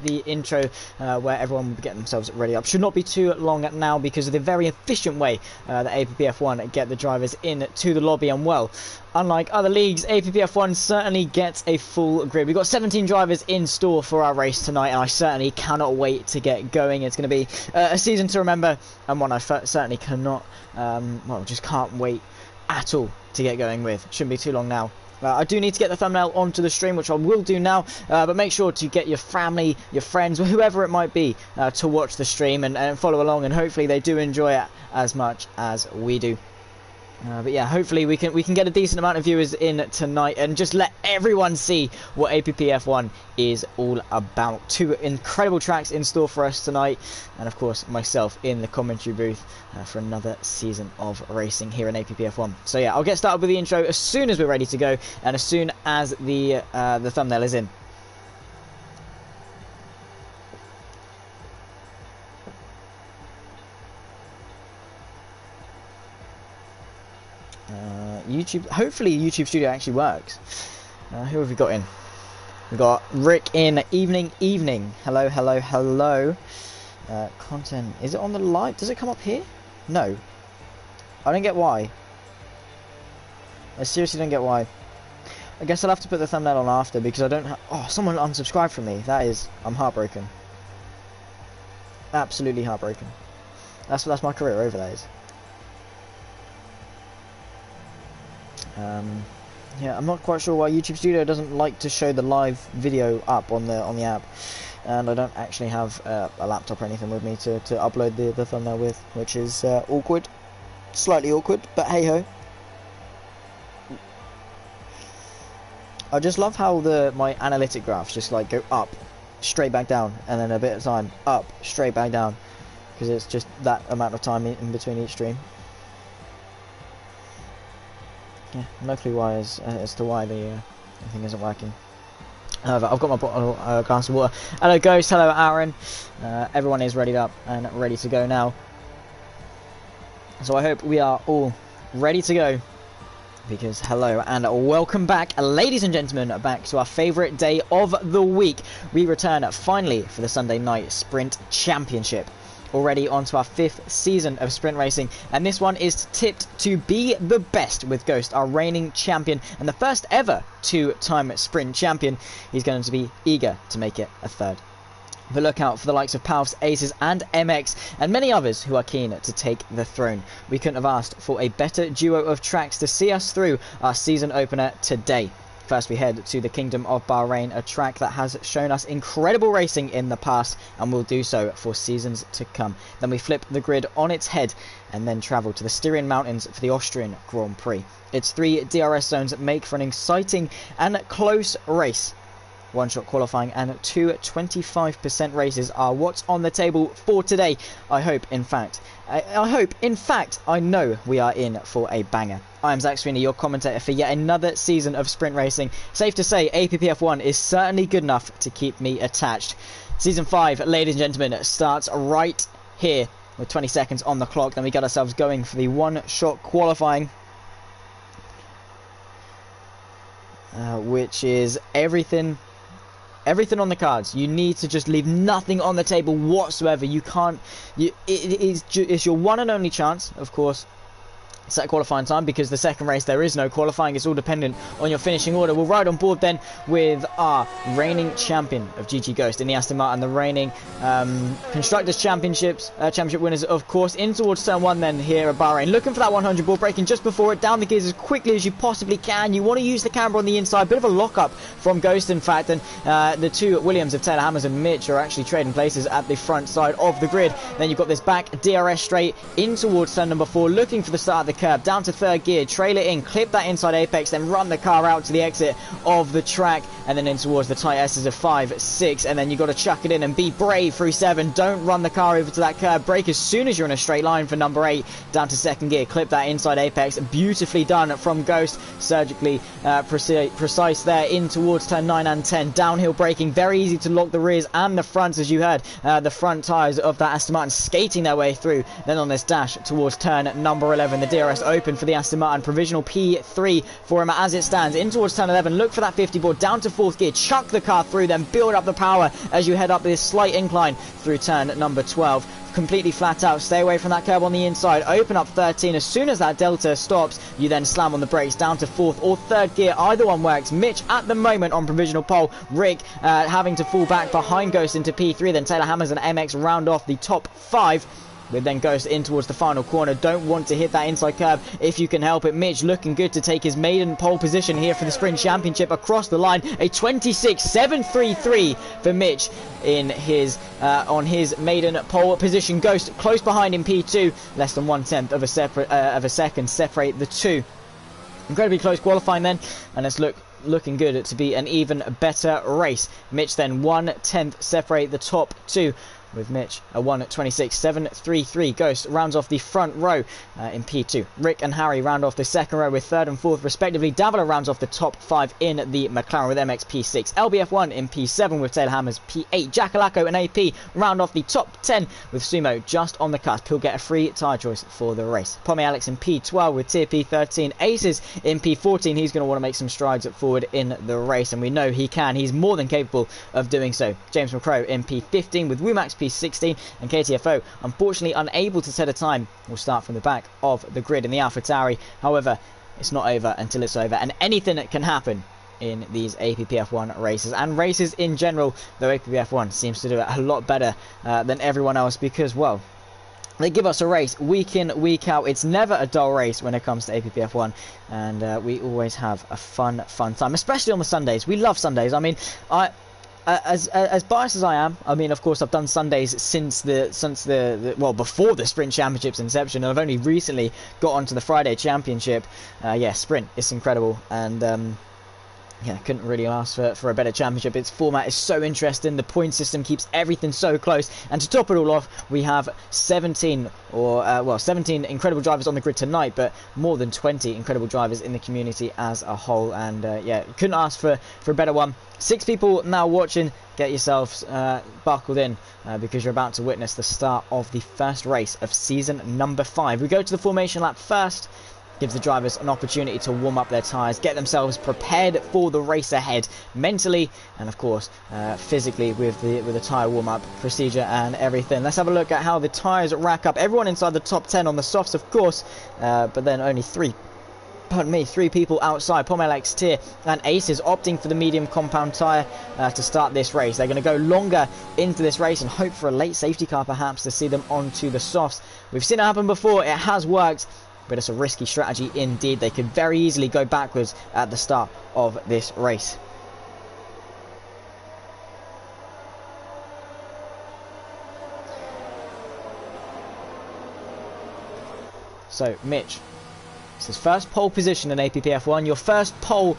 the intro where everyone will be getting themselves ready up. Should not be too long now because of the very efficient way that APPF1 get the drivers in to the lobby. And well, unlike other leagues, APPF1 certainly gets a full grid. We've got 17 drivers in store for our race tonight, and I certainly cannot wait to get going. It's going to be a season to remember, and one I certainly cannot, well, just can't wait at all to get going with. Shouldn't be too long now. I do need to get the thumbnail onto the stream, which I will do now, but make sure to get your family, your friends, whoever it might be, to watch the stream and follow along, and hopefully they do enjoy it as much as we do. But yeah, hopefully we can get a decent amount of viewers in tonight and just let everyone see what APPF1 is all about. Two incredible tracks in store for us tonight, and of course myself in the commentary booth for another season of racing here in APPF1. So yeah, I'll get started with the intro as soon as we're ready to go and as soon as the thumbnail is in. YouTube, hopefully YouTube Studio actually works. Who have we got in? We got Rick in. Evening. Hello. Content, is it on the live? Does it come up here? No, I don't get why. I seriously don't get why. I guess I'll have to put the thumbnail on after because I don't have. Oh, someone unsubscribed from me. I'm heartbroken. Absolutely heartbroken. That's my career over, that is. Yeah, I'm not quite sure why YouTube Studio doesn't like to show the live video up on the app, and I don't actually have a laptop or anything with me to upload the thumbnail with, which is awkward, slightly awkward, but hey ho. I just love how my analytic graphs just like go up, straight back down, and then a bit of time up, straight back down, because it's just that amount of time in between each stream. Yeah, no clue why as to why the thing isn't working. I've got my bottle, glass of water. Hello Ghost, hello Aaron. Everyone is readied up and ready to go now. So I hope we are all ready to go. Because hello and welcome back, ladies and gentlemen, back to our favourite day of the week. We return finally for the Sunday Night Sprint Championship. Already onto our 5th season of sprint racing, and this one is tipped to be the best with Ghost, our reigning champion and the first ever 2-time sprint champion. He's going to be eager to make it a 3rd. But look out for the likes of Palfs, Aces and MX and many others who are keen to take the throne. We couldn't have asked for a better duo of tracks to see us through our season opener today. First we head to the Kingdom of Bahrain, a track that has shown us incredible racing in the past and will do so for seasons to come. Then we flip the grid on its head and then travel to the Styrian Mountains for the Austrian Grand Prix. Its 3 DRS zones make for an exciting and close race. One-shot qualifying and 2 25% races are what's on the table for today. I hope, in fact, I know we are in for a banger. I am Zach Sweeney, your commentator for yet another season of sprint racing. Safe to say, APPF1 is certainly good enough to keep me attached. Season 5, ladies and gentlemen, starts right here with 20 seconds on the clock. Then we got ourselves going for the one-shot qualifying, which is everything on the cards. You need to just leave nothing on the table whatsoever. You can't. It's your one and only chance, of course, set qualifying time, because the second race there is no qualifying. It's all dependent on your finishing order. We'll ride on board then with our reigning champion of GT Ghost in the Aston Martin, the reigning Constructors Championship winners, of course, in towards turn 1 then here at Bahrain. Looking for that 100 ball, braking just before it, down the gears as quickly as you possibly can. You want to use the camber on the inside, bit of a lock-up from Ghost in fact, and the two Williams of Taylor Hammers and Mitch are actually trading places at the front side of the grid. Then you've got this back DRS straight in towards turn number 4, looking for the start of the curve, down to 3rd gear, trail it in, clip that inside apex, then run the car out to the exit of the track, and then in towards the tight S's of 5, 6, and then you've got to chuck it in and be brave through 7. Don't run the car over to that curve, brake as soon as you're in a straight line for number 8, down to 2nd gear, clip that inside apex, beautifully done from Ghost, surgically precise there in towards turn 9 and 10, downhill braking, very easy to lock the rears and the fronts, as you heard, the front tyres of that Aston Martin skating their way through. Then on this dash towards turn number 11, the DRS DRS open for the Aston Martin. Provisional P3 for him as it stands. In towards turn 11. Look for that 50 board. Down to 4th gear. Chuck the car through. Then build up the power as you head up this slight incline through turn number 12. Completely flat out. Stay away from that curb on the inside. Open up 13. As soon as that delta stops, you then slam on the brakes down to 4th or 3rd gear. Either one works. Mitch at the moment on provisional pole. Rick having to fall back behind Ghost into P3. Then Taylor Hammers and MX round off the top 5. With then Ghost in towards the final corner. Don't want to hit that inside curve if you can help it. Mitch looking good to take his maiden pole position here for the Sprint Championship across the line. A 26.733 for Mitch in his on his maiden pole position. Ghost close behind in P2. Less than 1/10 of a second separate the two. Incredibly close qualifying then, and it's looking good to be an even better race. Mitch then 1/10 separate the top two, with Mitch a 1:26.733. Ghost rounds off the front row in P2. Rick and Harry round off the second row with 3rd and 4th respectively. Davila rounds off the top 5 in the McLaren with MX P6. LBF1 in P7 with Taylor Hammers P8. Jackalacco and AP round off the top 10 with Sumo just on the cusp. He'll get a free tyre choice for the race. Pommy Alex in P12 with Tier P13. Aces in P14. He's going to want to make some strides forward in the race, and we know he can. He's more than capable of doing so. James McCrow in P15 with Wumax P16, and KTFO unfortunately unable to set a time. Will start from the back of the grid in the AlphaTauri. However, it's not over until it's over, and anything that can happen in these APPF1 races and races in general, though APPF1 seems to do it a lot better than everyone else, because, well, they give us a race week in, week out. It's never a dull race when it comes to APPF1, and we always have a fun time, especially on the Sundays. We love Sundays. I mean, as biased as I am, I mean, of course, I've done Sundays since well, before the Sprint Championship's inception, and I've only recently got onto the Friday Championship. Yeah, Sprint, it's incredible, and yeah, couldn't really ask for a better championship. Its format is so interesting. The point system keeps everything so close. And to top it all off, we have 17 incredible drivers on the grid tonight, but more than 20 incredible drivers in the community as a whole. And yeah, couldn't ask for a better one. 6 people now watching. Get yourselves buckled in because you're about to witness the start of the first race of season number 5. We go to the formation lap first. Gives the drivers an opportunity to warm up their tyres, get themselves prepared for the race ahead, mentally and of course physically with the tyre warm-up procedure and everything. Let's have a look at how the tyres rack up. Everyone inside the top 10 on the softs, of course, but then only 3 people outside. Pomelex, Tier and Aces opting for the medium compound tyre to start this race. They're going to go longer into this race and hope for a late safety car perhaps to see them onto the softs. We've seen it happen before. It has worked, but it's a risky strategy indeed. They could very easily go backwards at the start of this race. So, Mitch, it's his first pole position in APPF1. Your first pole,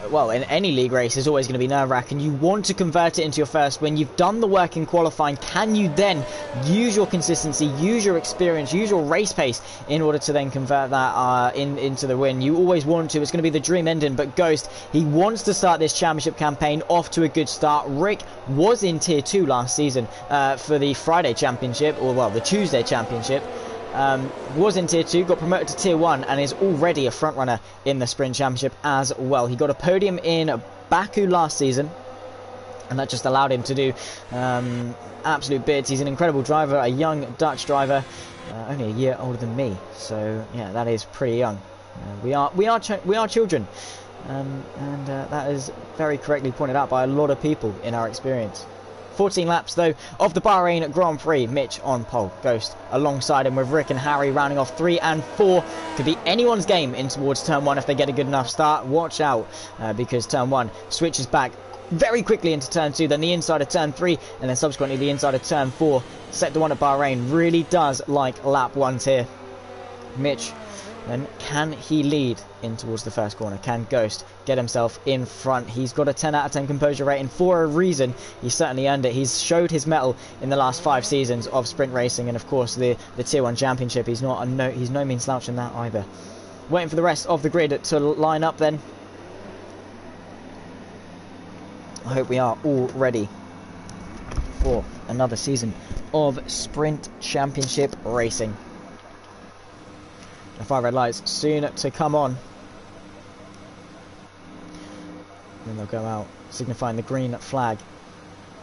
well, in any league race is always going to be nerve-wracking. You want to convert it into your first win. You've done the work in qualifying. Can you then use your consistency, use your experience, use your race pace in order to then convert that into the win? You always want to. It's going to be the dream ending, but Ghost, he wants to start this championship campaign off to a good start. Rick was in Tier 2 last season for the Friday Championship, or well, the Tuesday Championship. Was in Tier 2, got promoted to Tier 1 and is already a frontrunner in the Sprint Championship as well. He got a podium in Baku last season, and that just allowed him to do absolute bits. He's an incredible driver, a young Dutch driver, only a year older than me, so yeah, that is pretty young. We are children, and that is very correctly pointed out by a lot of people in our experience. 14 laps though of the Bahrain Grand Prix. Mitch on pole, Ghost alongside him with Rick and Harry rounding off 3 and 4. Could be anyone's game in towards turn 1 if they get a good enough start. Watch out because turn 1 switches back very quickly into turn 2, then the inside of turn 3, and then subsequently the inside of turn 4. Sector 1 at Bahrain really does like lap 1s here. Mitch, then can he lead in towards the first corner? Can Ghost get himself in front? He's got a 10 out of 10 composure rating for a reason. He's certainly earned it. He's showed his mettle in the last 5 seasons of sprint racing, and of course the Tier 1 Championship. He's no mean slouch in that either. Waiting for the rest of the grid to line up then. I hope we are all ready for another season of Sprint Championship racing. The 5 red lights soon to come on. Then they'll go out, signifying the green flag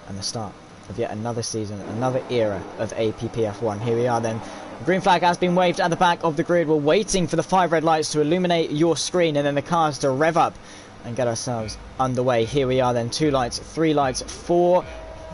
and the start of yet another season, another era of APPF1. Here we are then. The green flag has been waved at the back of the grid. We're waiting for the 5 red lights to illuminate your screen and then the cars to rev up and get ourselves underway. Here we are then. 2 lights, 3 lights, 4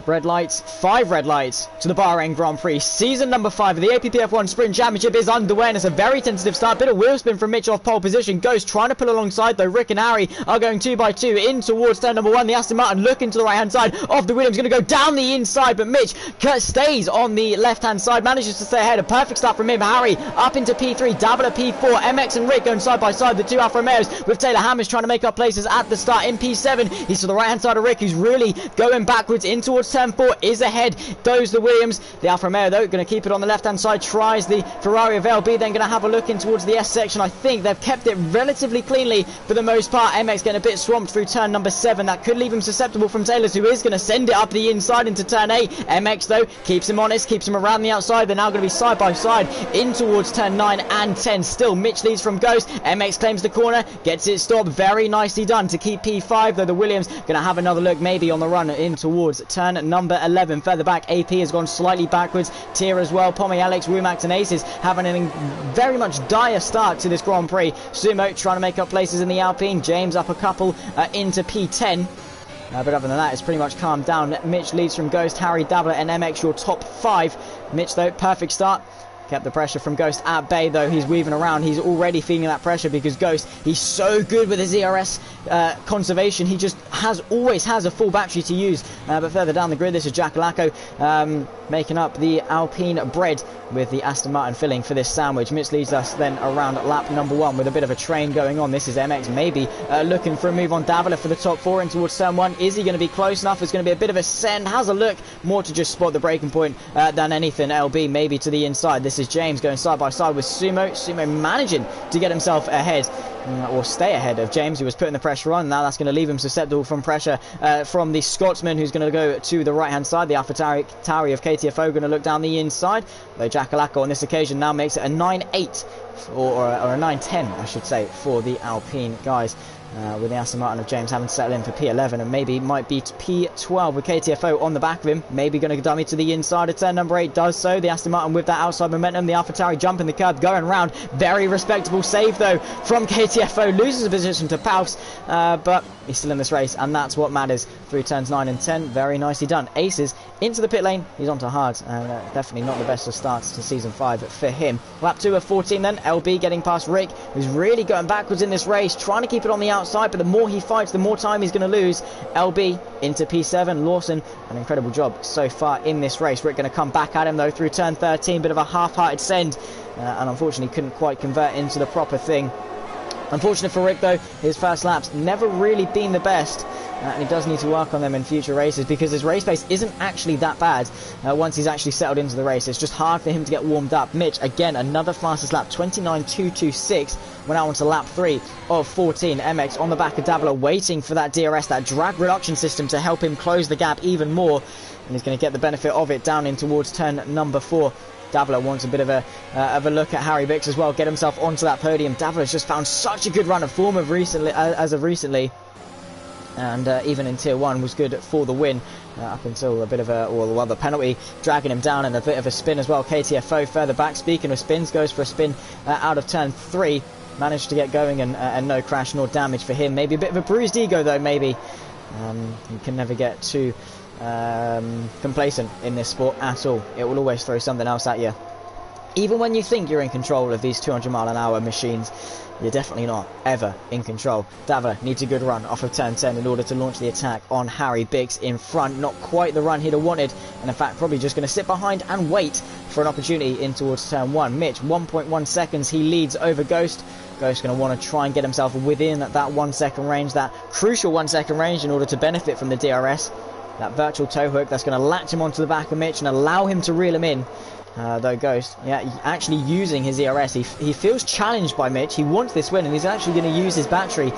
red lights, 5 red lights to the Bahrain Grand Prix. Season number 5 of the APPF1 Sprint Championship is underway, and it's a very tentative start. Bit of wheel spin from Mitch off pole position. Ghost trying to pull alongside, though. Rick and Harry are going 2 by 2 in towards turn number 1. The Aston Martin looking to the right-hand side of the Williams. Going to go down the inside, but Mitch stays on the left-hand side. Manages to stay ahead. A perfect start from him. Harry up into P3. Davila P4. MX and Rick going side by side. The 2 Alfa Romeos with Taylor Hammers trying to make up places at the start in P7. He's to the right-hand side of Rick, who's really going backwards in towards turn 4. Is ahead. Goes the Williams. The Alfa Romeo, though, going to keep it on the left-hand side. Tries the Ferrari of LB. Then going to have a look in towards the S section. I think they've kept it relatively cleanly for the most part. MX getting a bit swamped through turn number 7. That could leave him susceptible from Taylor's, who is going to send it up the inside into turn 8. MX, though, keeps him honest, keeps him around the outside. They're now going to be side by side in towards turn 9 and 10. Still, Mitch leads from Ghost. MX claims the corner, gets it stopped. Very nicely done to keep P5, though the Williams going to have another look maybe on the run in towards turn number 11. Further back, AP has gone slightly backwards. Tier as well. Pommy, Alex, Rumax and Aces having a very much dire start to this Grand Prix. Sumo trying to make up places in the Alpine. James up a couple into P10. But other than that, it's pretty much calmed down. Mitch leads from Ghost, Harry, Davila and MX, your top 5. Mitch, though, perfect start. Kept the pressure from Ghost at bay, though. He's weaving around. He's already feeling that pressure because Ghost, he's so good with his ERS conservation. He just always has a full battery to use. But further down the grid, this is Jackalacco making up the Alpine bread with the Aston Martin filling for this sandwich. Mitch leads us then around lap number 1 with a bit of a train going on. This is MX maybe looking for a move on Davila for the top 4 in towards turn 1. Is he going to be close enough? It's going to be a bit of a send. Has a look more to just spot the breaking point than anything. LB maybe to the inside. This is James going side by side with Sumo. Sumo managing to get himself ahead or stay ahead of James, who was putting the pressure on. Now that's going to leave him susceptible from pressure from the Scotsman, who's going to go to the right hand side. The AlphaTauri of KTFO going to look down the inside, though Jackalacco on this occasion now makes it a 9-8 or a 9-10 I should say for the Alpine guys. With the Aston Martin of James having to settle in for P11 and maybe might be P12 with KTFO on the back of him. Maybe going to dummy to the inside of turn number 8. Does so. The Aston Martin with that outside momentum. The AlphaTauri jumping the curb, going round. Very respectable save, though, from KTFO. Loses a position to Paus, but he's still in this race, and that's what matters through turns 9 and 10. Very nicely done. Aces into the pit lane. He's onto hard, and definitely not the best of starts to season 5 for him. Lap 2 of 14 then. LB getting past Rick, who's really going backwards in this race, trying to keep it on the outside, but the more he fights, the more time he's going to lose. LB into P7. Lawson, an incredible job so far in this race. Rick going to come back at him, though, through turn 13. Bit of a half-hearted send, and unfortunately couldn't quite convert into the proper thing. Unfortunate for Rick, though, his first laps never really been the best, and he does need to work on them in future races because his race pace isn't actually that bad once he's actually settled into the race. It's just hard for him to get warmed up. Mitch, again, another fastest lap, 29.226, went out onto lap 3 of 14. MX on the back of Davila, waiting for that DRS, that drag reduction system, to help him close the gap even more, and he's going to get the benefit of it down in towards turn number 4. Davila wants a bit of a look at Harry Bix as well, get himself onto that podium. Davila's just found such a good run of form as of recently, and even in tier 1 was good for the win up until a bit of the penalty dragging him down, and a bit of a spin as well. KTFO further back, speaking of spins, goes for a spin out of turn 3, managed to get going, and no crash nor damage for him. Maybe a bit of a bruised ego, though. Maybe you can never get too complacent in this sport at all. It will always throw something else at you. Even when you think you're in control of these 200-mile-an-hour machines, you're definitely not ever in control. Davila needs a good run off of turn 10 in order to launch the attack on Harry Bix in front. Not quite the run he'd have wanted, and in fact probably just going to sit behind and wait for an opportunity in towards turn 1. Mitch, 1.1 seconds he leads over Ghost. Ghost going to want to try and get himself within that 1 second range, that crucial 1 second range, in order to benefit from the DRS. That virtual toe hook that's going to latch him onto the back of Mitch and allow him to reel him in. though Ghost, yeah, actually using his ERS. He feels challenged by Mitch. He wants this win, and he's actually going to use his battery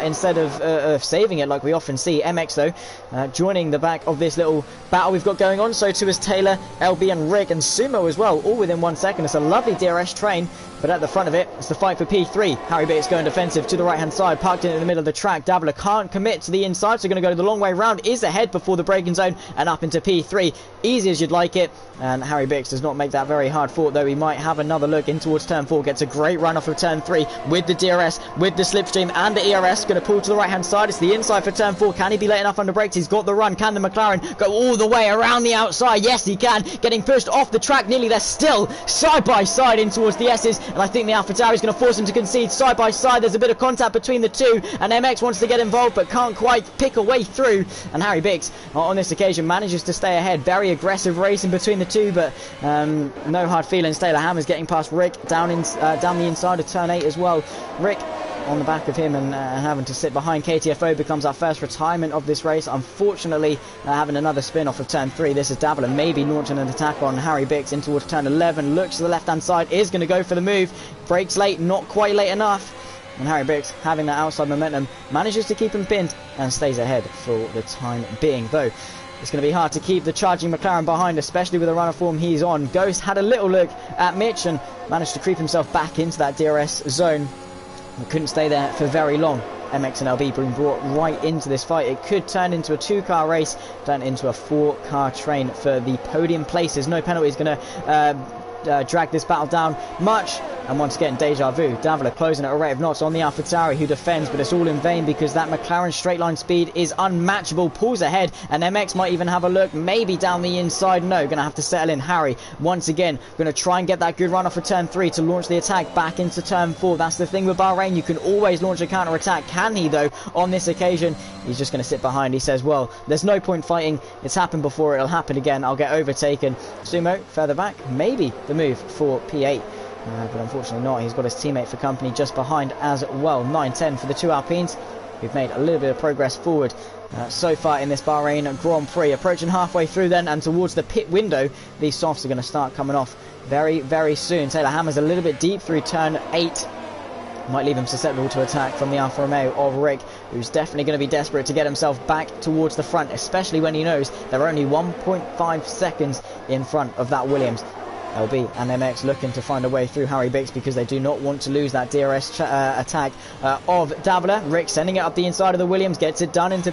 instead of saving it like we often see. MX, though, joining the back of this little battle we've got going on. So too is Taylor, LB, and Rick, and Sumo as well, all within 1 second. It's a lovely DRS train, but at the front of it, it's the fight for P3. Harry Bates going defensive to the right-hand side, parked in the middle of the track. Dabbler can't commit to the inside, so going to go the long way round. Is ahead before the braking zone and up into P3. Easy as you'd like it, and Harry Bix does not make that very hard fought, though he might have another look in towards turn 4. Gets a great run off of turn 3 with the DRS, with the slipstream and the ERS. Going to pull to the right hand side. It's the inside for turn 4. Can he be late enough under brakes? He's got the run. Can the McLaren go all the way around the outside? Yes, he can. Getting pushed off the track nearly. They're still side by side in towards the S's, and I think the AlphaTauri is going to force him to concede side by side. There's a bit of contact between the two, and MX wants to get involved but can't quite pick a way through, and Harry Bix on this occasion manages to stay ahead. Very aggressive racing between the two, but no hard feelings. Taylor Hammer's getting past Rick down the inside of turn 8 as well. Rick on the back of him and having to sit behind. KTFO becomes our first retirement of this race. Unfortunately, having another spin off of turn 3. This is Dabbler maybe launching an attack on Harry Bix in towards turn 11. Looks to the left hand side, is going to go for the move. Brakes late, not quite late enough. And Harry Bix, having that outside momentum, manages to keep him pinned and stays ahead for the time being. Though it's going to be hard to keep the charging McLaren behind, especially with the run of form he's on. Ghost had a little look at Mitch and managed to creep himself back into that DRS zone. He couldn't stay there for very long. MX and LB being brought right into this fight. It could turn into a 2-car race, turn into a 4-car train for the podium places. No penalties going to drag this battle down much. And once again, deja vu. Dabbler closing at a rate of knots on the AlphaTauri, who defends, but it's all in vain because that McLaren straight line speed is unmatchable. Pulls ahead, and MX might even have a look, maybe down the inside. No, going to have to settle in. Harry, once again, going to try and get that good run off of turn 3 to launch the attack back into turn 4. That's the thing with Bahrain. You can always launch a counter attack. Can he, though? On this occasion, he's just going to sit behind. He says, well, there's no point fighting. It's happened before. It'll happen again. I'll get overtaken. Sumo, further back. Maybe the move for P8. But unfortunately not. He's got his teammate for company just behind as well. 9-10 for the two Alpines. We've made a little bit of progress forward so far in this Bahrain Grand Prix. Approaching halfway through then, and towards the pit window, these softs are going to start coming off very, very soon. Taylor Hammer's a little bit deep through turn 8. Might leave him susceptible to attack from the Alfa Romeo of Rick, who's definitely going to be desperate to get himself back towards the front, especially when he knows they're only 1.5 seconds in front of that Williams. LB and MX looking to find a way through Harry Bix because they do not want to lose that DRS attack of Dabbler. Rick sending it up the inside of the Williams, gets it done into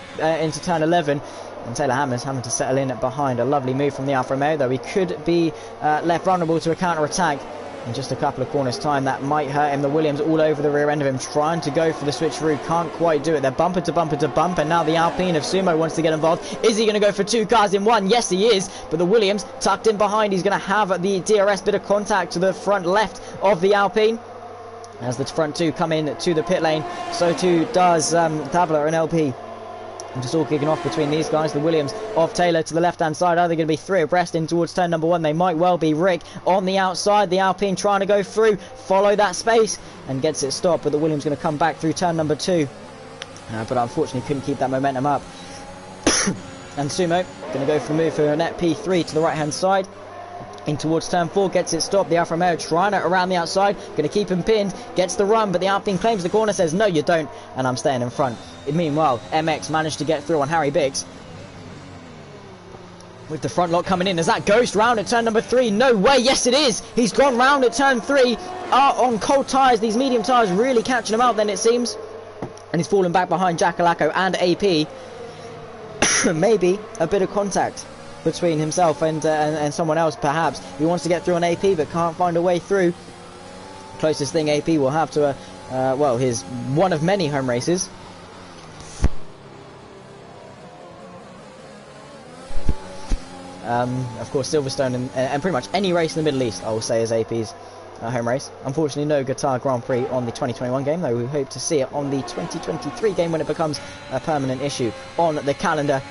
turn 11. And Taylor Hammer's having to settle in behind. A lovely move from the Alfa Romeo, though he could be left vulnerable to a counter attack in just a couple of corners time. That might hurt him. The Williams all over the rear end of him, trying to go for the switcheroo, can't quite do it. They're bumper to bumper to bumper. Now the Alpine of Sumo wants to get involved. Is he going to go for 2 cars in one? Yes, he is. But the Williams tucked in behind. He's going to have the DRS bit of contact to the front left of the Alpine. As the front two come in to the pit lane, so too does Dabbler and LP. And just all kicking off between these guys. The Williams of Taylor to the left-hand side. Are they going to be 3 abreast in towards turn number 1? They might well be. Rick on the outside. The Alpine trying to go through. Follow that space and gets it stopped. But the Williams going to come back through turn number 2. But unfortunately couldn't keep that momentum up. And Sumo going to go for the move for a net P3 to the right-hand side. In towards turn 4, gets it stopped. The Alfa Romeo trying it around the outside, going to keep him pinned, gets the run, but the Alpine claims the corner, says no you don't, and I'm staying in front. Meanwhile, MX managed to get through on Harry Bix. With the front lock coming in, is that Ghost round at turn number 3? No way, yes it is! He's gone round at turn 3, on cold tyres, these medium tyres really catching him out then it seems. And he's fallen back behind Jackalacco and AP. Maybe a bit of contact between himself and someone else perhaps. He wants to get through on AP but can't find a way through. Closest thing AP will have to well, his one of many home races. Of course Silverstone and pretty much any race in the Middle East I will say is AP's home race. Unfortunately no Qatar Grand Prix on the 2021 game, though we hope to see it on the 2023 game when it becomes a permanent issue on the calendar.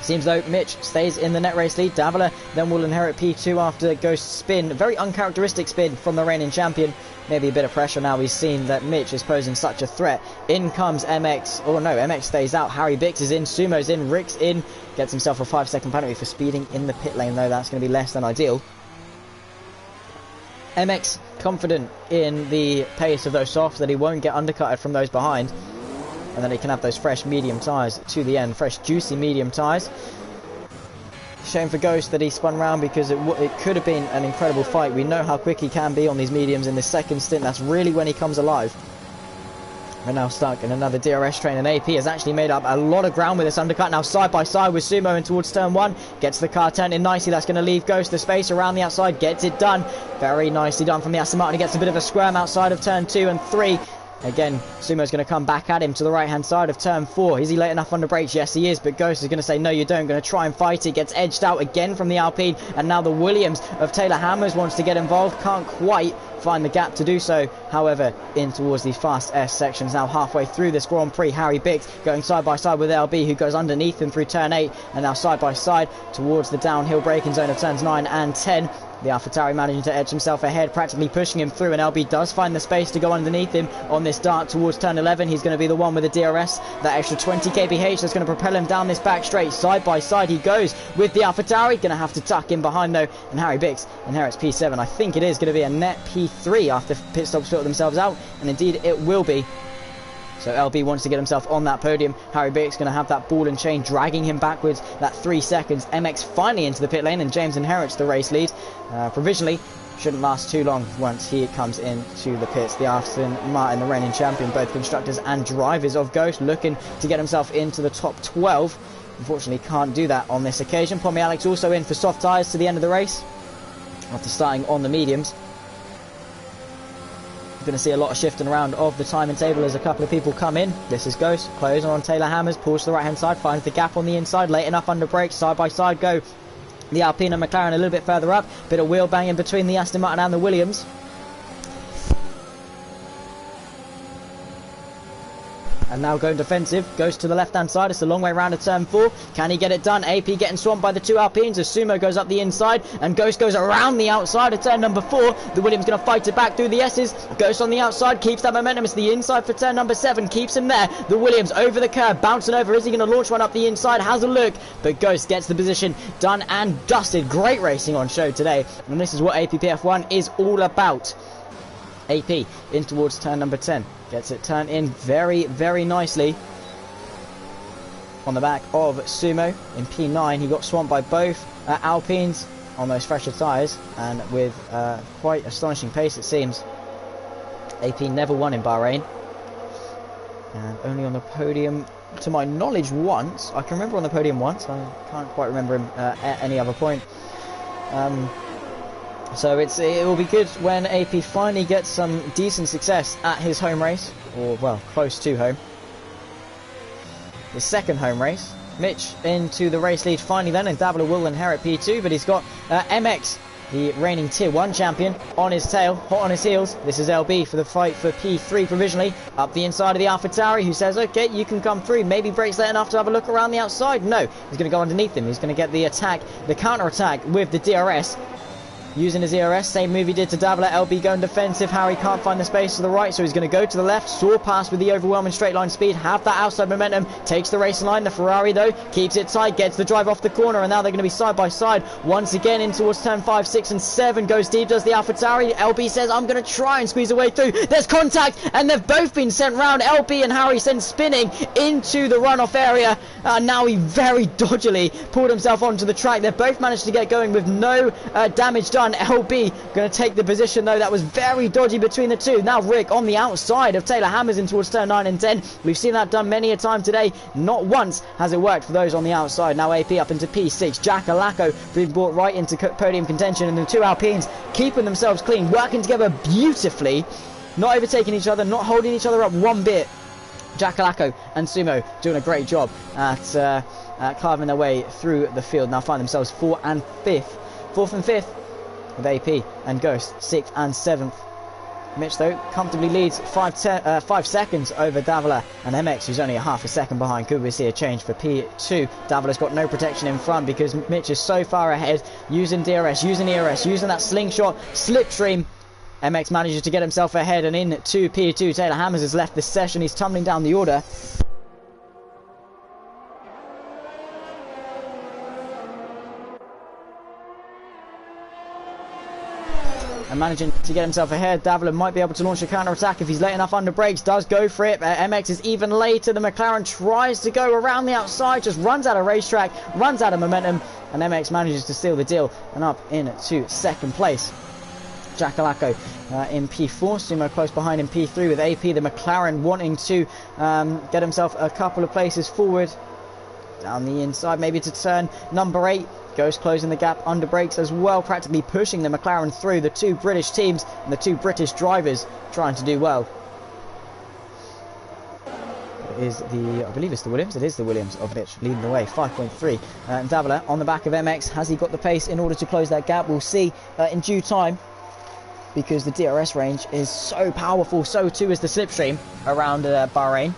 Seems though Mitch stays in the net race lead. Dabbler then will inherit P2 after Ghost's spin. Very uncharacteristic spin from the reigning champion. Maybe a bit of pressure now he's seen that Mitch is posing such a threat. In comes MX. Oh no, MX stays out. Harry Bix is in. Sumo's in. Rick's in. Gets himself a 5-second penalty for speeding in the pit lane, though. That's going to be less than ideal. MX confident in the pace of those softs, that he won't get undercutted from those behind, and then he can have those fresh medium tyres to the end, fresh juicy medium tyres. Shame for Ghost that he spun round, because it could have been an incredible fight. We know how quick he can be on these mediums in this second stint. That's really when he comes alive. We're now stuck in another DRS train, and AP has actually made up a lot of ground with this undercut. Now side by side with Sumo and towards turn 1. Gets the car turned in nicely. That's going to leave Ghost the space around the outside. Gets it done. Very nicely done from the Aston Martin. He gets a bit of a squirm outside of turn 2 and 3. Again, Sumo's going to come back at him to the right-hand side of turn 4. Is he late enough on the brakes? Yes, he is, but Ghost is going to say, no, you don't. Going to try and fight it. Gets edged out again from the Alpine, and now the Williams of Taylor Hammers wants to get involved. Can't quite find the gap to do so. However, in towards the fast S sections, now halfway through this Grand Prix. Harry Bix going side by side with LB, who goes underneath him through turn 8, and now side by side towards the downhill braking zone of turns 9 and 10. The AlphaTauri managing to edge himself ahead, practically pushing him through, and LB does find the space to go underneath him on this dart towards turn 11. He's going to be the one with the DRS, that extra 20 kph that's going to propel him down this back straight. Side by side he goes with the AlphaTauri, going to have to tuck in behind though, and Harry Bix inherits P7. I think it is going to be a net P3 after pit stops sort themselves out, and indeed it will be. So LB wants to get himself on that podium. Harry Bix going to have that ball and chain dragging him backwards, that 3 seconds. MX finally into the pit lane, and James inherits the race lead. Provisionally, shouldn't last too long once he comes into the pits. The Aston Martin, the reigning champion, both constructors and drivers of Ghost, looking to get himself into the top 12. Unfortunately, can't do that on this occasion. Pommy Alex also in for soft tyres to the end of the race, after starting on the mediums. Going to see a lot of shifting around of the timing table as a couple of people come in. This is Ghost, closing on Taylor Hammers, pulls to the right hand side, finds the gap on the inside, late enough under brakes, side by side go the Alpine and McLaren a little bit further up, bit of wheel banging between the Aston Martin and the Williams. And now going defensive, goes to the left-hand side. It's a long way around to turn 4. Can he get it done? AP getting swamped by the 2 Alpines as Sumo goes up the inside, and Ghost goes around the outside of turn number 4. The Williams going to fight it back through the S's. Ghost on the outside, keeps that momentum. It's the inside for turn number 7, keeps him there. The Williams over the curb, bouncing over. Is he going to launch one up the inside? Has a look, but Ghost gets the position done and dusted. Great racing on show today, and this is what APPF1 is all about. AP in towards turn number 10. Gets it turned in very, very nicely on the back of Sumo. In P9, he got swamped by both Alpines on those fresher tyres, and with quite astonishing pace it seems. AP never won in Bahrain, and only on the podium, to my knowledge, once. I can remember on the podium once. I can't quite remember him at any other point. So it will be good when AP finally gets some decent success at his home race, or well, close to home. The second home race. Mitch into the race lead finally then, and Davila will inherit P2, but he's got MX, the reigning Tier 1 champion, on his tail, hot on his heels. This is LB for the fight for P3 provisionally, up the inside of the AlphaTauri, who says, okay, you can come through. Maybe brakes late enough to have a look around the outside. No, he's going to go underneath him. He's going to get the attack, the counter-attack with the DRS. Using his ERS, same move he did to Davila. LB going defensive. Harry can't find the space to the right, so he's going to go to the left. Soar past with the overwhelming straight line speed. Have that outside momentum. Takes the race line. The Ferrari, though, keeps it tight. Gets the drive off the corner, and now they're going to be side by side. Once again, in towards turn 5, 6, and 7. Goes deep, does the AlphaTauri. LB says, I'm going to try and squeeze away through. There's contact, and they've both been sent round. LB and Harry sent spinning into the runoff area. Now he very dodgily pulled himself onto the track. They've both managed to get going with no damage done. LB going to take the position, though. That was very dodgy between the two. Now Rick on the outside of Taylor Hammers in towards turn 9 and 10. We've seen that done many a time today. Not once has it worked for those on the outside. Now AP up into P6. Jack Alaco being brought right into podium contention, and the 2 Alpines keeping themselves clean, working together beautifully, not overtaking each other, not holding each other up one bit. Jack Alaco and Sumo doing a great job at carving their way through the field. Now find themselves 4th and 5th with AP and Ghost 6th and 7th. Mitch, though, comfortably leads 5 seconds over Davila and MX, who's only a half a second behind. Could we see a change for P2? Davila's got no protection in front because Mitch is so far ahead, using DRS, using ERS, using that slingshot slipstream. MX manages to get himself ahead and into P2. Taylor Hammers has left this session. He's tumbling down the order. and managing to get himself ahead. Davila might be able to launch a counter-attack if he's late enough under brakes. Does go for it. MX is even later. The McLaren tries to go around the outside, just runs out of racetrack, runs out of momentum, and MX manages to steal the deal and up into second place. Jackalacco in P4, Sumo close behind in P3 with AP. The McLaren wanting to get himself a couple of places forward. Down the inside, maybe to turn number 8. Ghost closing the gap under brakes as well, practically pushing the McLaren through. The two British teams and the two British drivers trying to do well. It is the, I believe it's the Williams. It is the Williams of Mitch leading the way, 5.3. And Davila on the back of MX. Has he got the pace in order to close that gap? We'll see in due time, because the DRS range is so powerful. So too is the slipstream around Bahrain,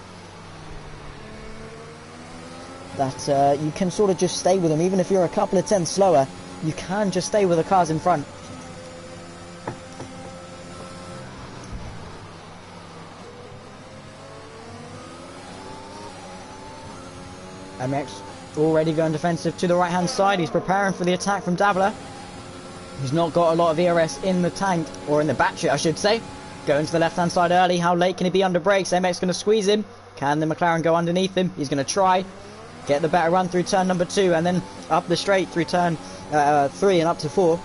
that you can sort of just stay with them. Even if you're a couple of tenths slower, you can just stay with the cars in front. MX already going defensive to the right hand side. He's preparing for the attack from Davila. He's not got a lot of ERS in the tank, or in the battery I should say. Going to the left hand side early. How late can he be under brakes? MX going to squeeze him. Can the McLaren go underneath him? He's going to try. Get the better run through turn number 2, and then up the straight through turn 3 and up to 4.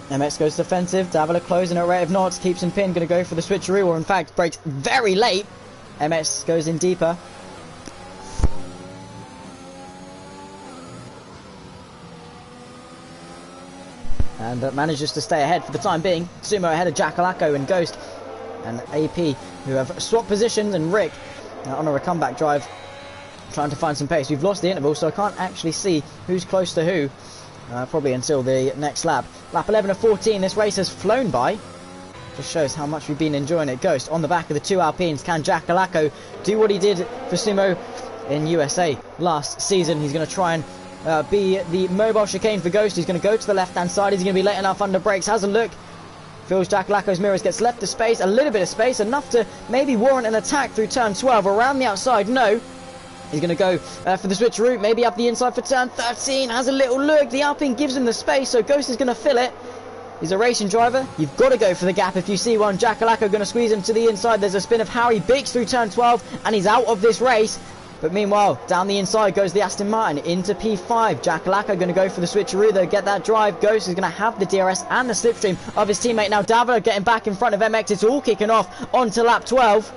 MX goes defensive. Davila closing at a rate of knots. Keeps him pinned. Going to go for the switcheroo, or in fact brakes very late. MX goes in deeper. And manages to stay ahead for the time being. Sumo ahead of Jackalacco and Ghost and AP, who have swapped positions, and Rick on a comeback drive, trying to find some pace. We've lost the interval, so I can't actually see who's close to who, probably until the next lap. Lap 11 of 14, this race has flown by. Just shows how much we've been enjoying it. Ghost on the back of the two Alpines. Can Jackalacco do what he did for Sumo in USA last season? He's going to try and be the mobile chicane for Ghost. He's going to go to the left hand side. He's going to be late enough under brakes. Has a look. Feels Jackalacco's mirrors, gets left of space, a little bit of space, enough to maybe warrant an attack through turn 12. Around the outside, no. He's going to go for the switcheroo, maybe up the inside for turn 13. Has a little look. The Alpine gives him the space, so Ghost is going to fill it. He's a racing driver. You've got to go for the gap if you see one. Jackalacco going to squeeze him to the inside. There's a spin of Harry Biggs through turn 12, and he's out of this race. But meanwhile, down the inside goes the Aston Martin into P5. Jackalacco going to go for the switcheroo, though, get that drive. Ghost is going to have the DRS and the slipstream of his teammate. Now Davila getting back in front of MX. It's all kicking off onto lap 12.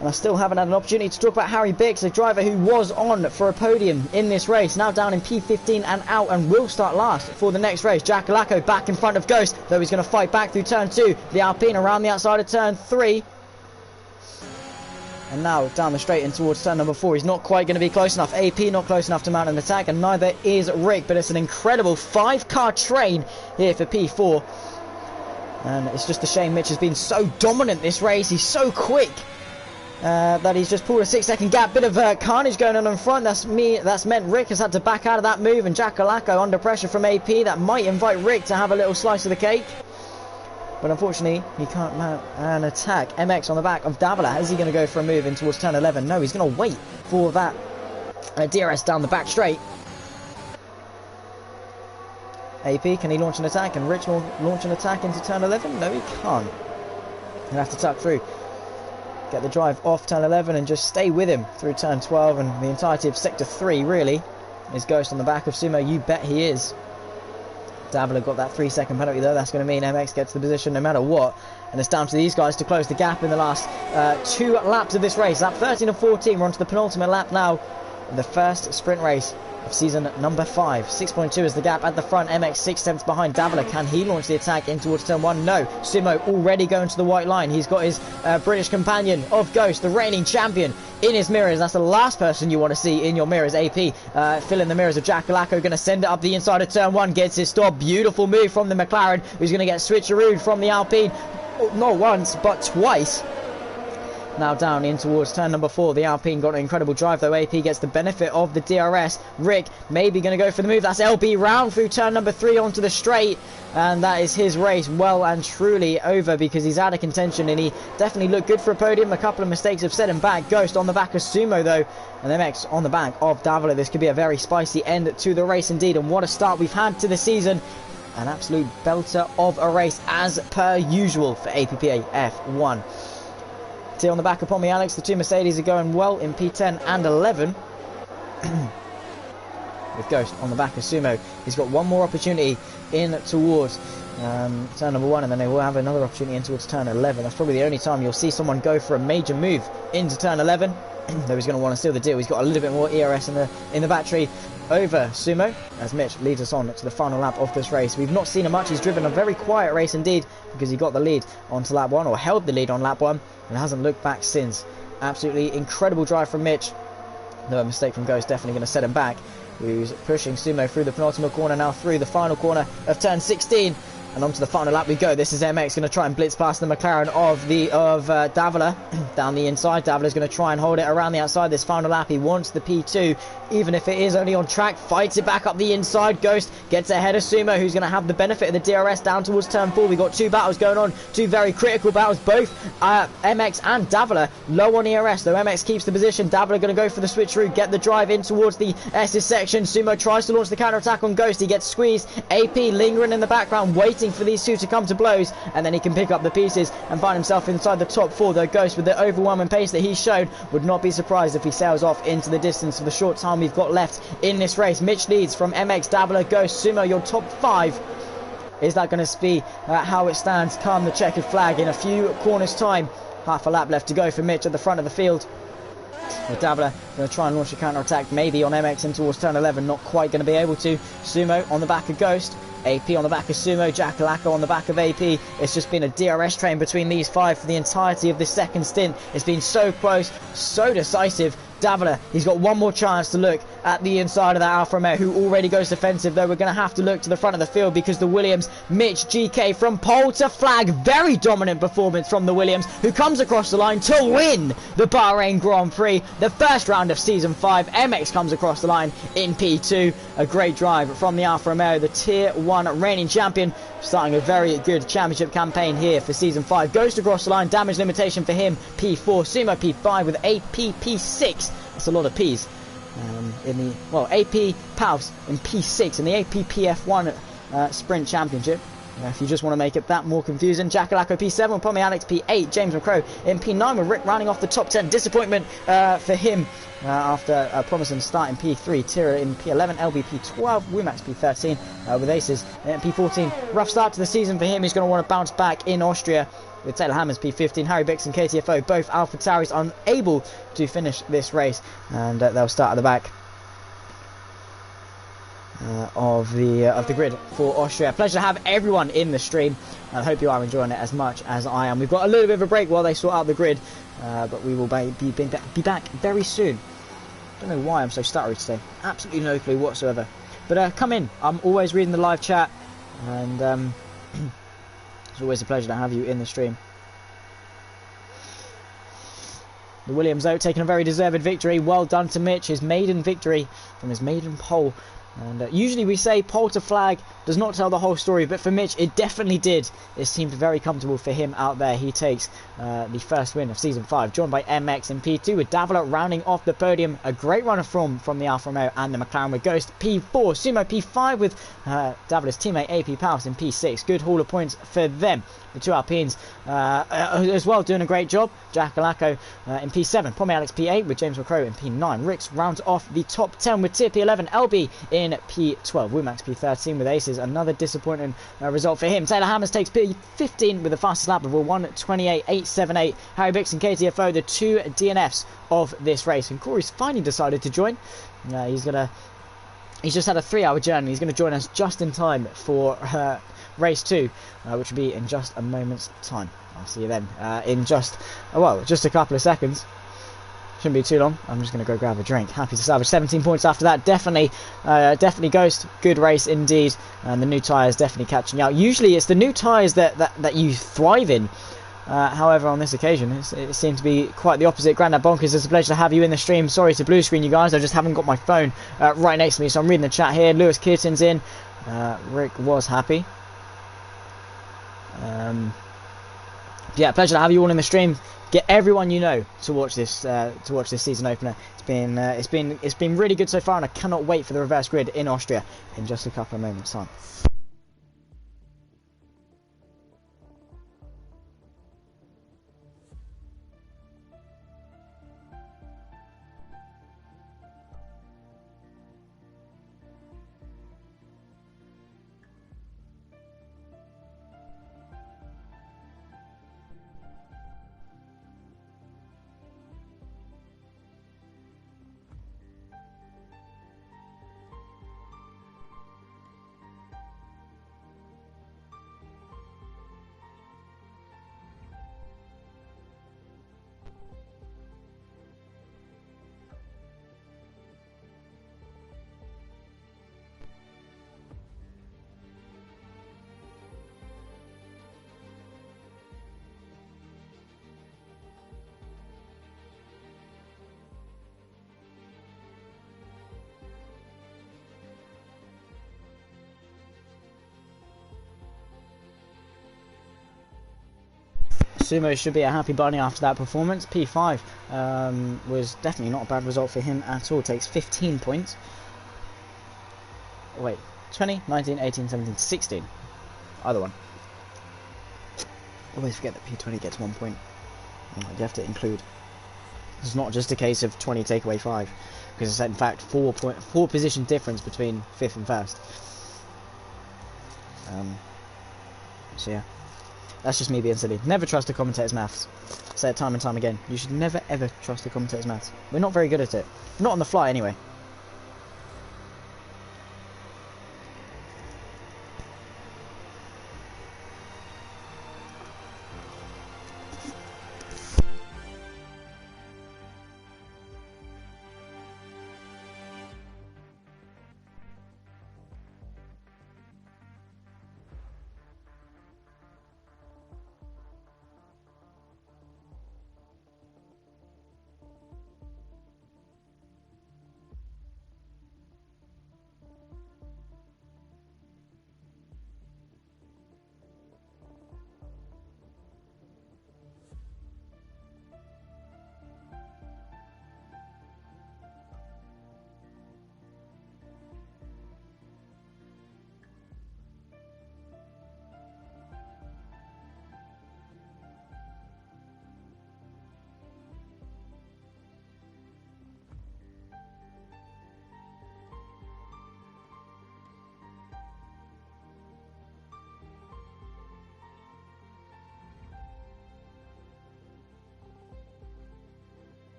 And I still haven't had an opportunity to talk about Harry Biggs, a driver who was on for a podium in this race. Now down in P15 and out, and will start last for the next race. Jackalacco back in front of Ghost, though he's going to fight back through turn 2. The Alpine around the outside of turn 3. And now down the straight in towards turn number 4. He's not quite going to be close enough. AP not close enough to mount an attack, and neither is Rick. But it's an incredible 5-car train here for P4. And it's just a shame Mitch has been so dominant this race. He's so quick that he's just pulled a 6-second gap. Bit of carnage going on in front. That's meant Rick has had to back out of that move. And Jackalacco under pressure from AP. That might invite Rick to have a little slice of the cake. But unfortunately, he can't mount an attack. MX on the back of Davila. Is he going to go for a move in towards turn 11? No, he's going to wait for that DRS down the back straight. AP, can he launch an attack? Can Rich launch an attack into turn 11? No, he can't. He'll have to tuck through. Get the drive off turn 11 and just stay with him through turn 12 and the entirety of sector 3, really. Is Ghost on the back of Sumo? You bet he is. Davila got that 3-second penalty though. That's going to mean MX gets the position no matter what. And it's down to these guys to close the gap in the last 2 laps of this race. Lap 13 and 14. We're on to the penultimate lap now. The first sprint race of season number 5. 6.2 is the gap at the front. MX 6 tenths behind Davila. Can he launch the attack in towards turn 1? No. Sumo already going to the white line. He's got his British companion of Ghost, the reigning champion, in his mirrors. That's the last person you want to see in your mirrors. AP filling the mirrors of Jackalacco. Going to send it up the inside of turn 1. Gets his stop. Beautiful move from the McLaren, who's going to get switcherooed from the Alpine. Not once, but twice. Now down in towards turn number 4. The Alpine got an incredible drive though. AP gets the benefit of the DRS. Rick maybe going to go for the move. That's LB round through turn number 3 onto the straight. And that is his race well and truly over, because he's out of contention and he definitely looked good for a podium. A couple of mistakes have set him back. Ghost on the back of Sumo though, and MX on the back of Davila. This could be a very spicy end to the race indeed, and what a start we've had to the season. an absolute belter of a race as per usual for APPF1. T on the back of Pommy Alex, the two Mercedes are going well in P10 and 11. With Ghost on the back of Sumo. He's got one more opportunity in towards turn number 1, and then they will have another opportunity in towards turn 11. That's probably the only time you'll see someone go for a major move into turn 11. Though he's going to want to steal the deal. He's got a little bit more ERS in the battery over Sumo, as Mitch leads us on to the final lap of this race. We've not seen him much. He's driven a very quiet race indeed, because he got the lead onto lap 1, or held the lead on lap 1, and hasn't looked back since. Absolutely incredible drive from Mitch. No mistake from Ghost, definitely going to set him back. Who's pushing Sumo through the penultimate corner, now through the final corner of turn 16. And onto the final lap we go. This is MX going to try and blitz past the McLaren of Davila down the inside. Davila's going to try and hold it around the outside this final lap. He wants the P2, even if it is only on track. Fights it back up the inside. Ghost gets ahead of Sumo, who's going to have the benefit of the DRS down towards turn 4. We've got two battles going on, two very critical battles. Both MX and Davila low on ERS, though MX keeps the position. Davila going to go for the switcheroo, get the drive in towards the S's section. Sumo tries to launch the counter attack on Ghost. He gets squeezed. AP lingering in the background, waiting for these two to come to blows, and then he can pick up the pieces and find himself inside the top 4. Though Ghost, with the overwhelming pace that he's shown, would not be surprised if he sails off into the distance for the short time we've got left in this race. Mitch leads from MX, Davila, Ghost, Sumo, your top 5. Is that going to be how it stands come the checkered flag in a few corners time? Half a lap left to go for Mitch at the front of the field. With Davila going to try and launch a counter attack, maybe on MX in towards turn 11, not quite going to be able to. Sumo on the back of Ghost, AP on the back of Sumo, Jack Lacko on the back of AP. It's just been a DRS train between these 5 for the entirety of this second stint. It's been so close, so decisive. Davila, he's got one more chance to look at the inside of that Alfa Romeo, who already goes defensive, though we're going to have to look to the front of the field because the Williams, Mitch GK from pole to flag, very dominant performance from the Williams, who comes across the line to win the Bahrain Grand Prix, the first round of Season 5. MX comes across the line in P2. A great drive from the Alfa Romeo, the Tier 1 reigning champion, starting a very good championship campaign here for Season 5. Goes across the line, damage limitation for him, P4, Sumo P5 with AP P6. That's a lot of P's in the, well, AP PALS in P6 in the APPF1 Sprint Championship. If you just want to make it that more confusing, Jack Lacko P7, Pommy Alex P8, James McCrow in P9 with Rick rounding off the top 10. Disappointment for him after promising start in P3. Tira in P11, LB P12, Wimax P13 with Aces in P14. Rough start to the season for him. He's going to want to bounce back in Austria with Taylor Hammers P15, Harry Bix and KTFO, both Alpha Tauris unable to finish this race, and they'll start at the back of the grid for Austria. Pleasure to have everyone in the stream. I hope you are enjoying it as much as I am. We've got a little bit of a break while they sort out the grid, but we will be back very soon. Don't know why I'm so stuttery today. Absolutely no clue whatsoever. But come in. I'm always reading the live chat, and it's always a pleasure to have you in the stream. The Williams, though, taking a very deserved victory. Well done to Mitch. His maiden victory from his maiden pole. And usually we say pole to flag does not tell the whole story, but for Mitch it definitely did. It seemed very comfortable for him out there. He takes the first win of Season 5, joined by MX in P2 with Davila rounding off the podium. A great run of form from the Alfa Romeo and the McLaren with Ghost P4, Sumo P5 with Davila's teammate AP Powers in P6. Good haul of points for them. The two Alpines as well doing a great job. Jack Lacko in P7, Pommy Alex P8 with James McCrow in P9. Ricks rounds off the top 10 with Tier P11, LB in P12, Wimax P13 with Aces. Another disappointing result for him. Taylor Hammers takes P15 with the fastest lap of all, 1:28.878. Harry Bix and KTFO, the two DNFs of this race. And Corey's finally decided to join. He's just had a 3-hour journey. He's going to join us just in time for race 2, which will be in just a moment's time. I'll see you then in just a couple of seconds. Shouldn't be too long. I'm just going to go grab a drink. Happy to salvage 17 points after that. Definitely Ghost. Good race indeed. And the new tyres definitely catching out. Usually it's the new tyres that you thrive in. However, on this occasion, it seemed to be quite the opposite. Grandad Bonkers, it's a pleasure to have you in the stream. Sorry to blue screen you guys. I just haven't got my phone right next to me. So I'm reading the chat here. Lewis Keaton's in. Rick was happy. Yeah, pleasure to have you all in the stream. Get everyone you know to watch this season opener. It's been really good so far, and I cannot wait for the reverse grid in Austria in just a couple of moments' time. Sumo should be a happy bunny after that performance. P5 was definitely not a bad result for him at all. Takes 15 points. Wait, 20, 19, 18, 17, 16. Either one. Always forget that P20 gets 1 point. You have to include. It's not just a case of 20 take away 5, because it's in fact 4 position difference between 5th and 1st. So yeah, that's just me being silly. Never trust a commentator's maths. Say it time and time again. You should never ever trust a commentator's maths. We're not very good at it. Not on the fly anyway.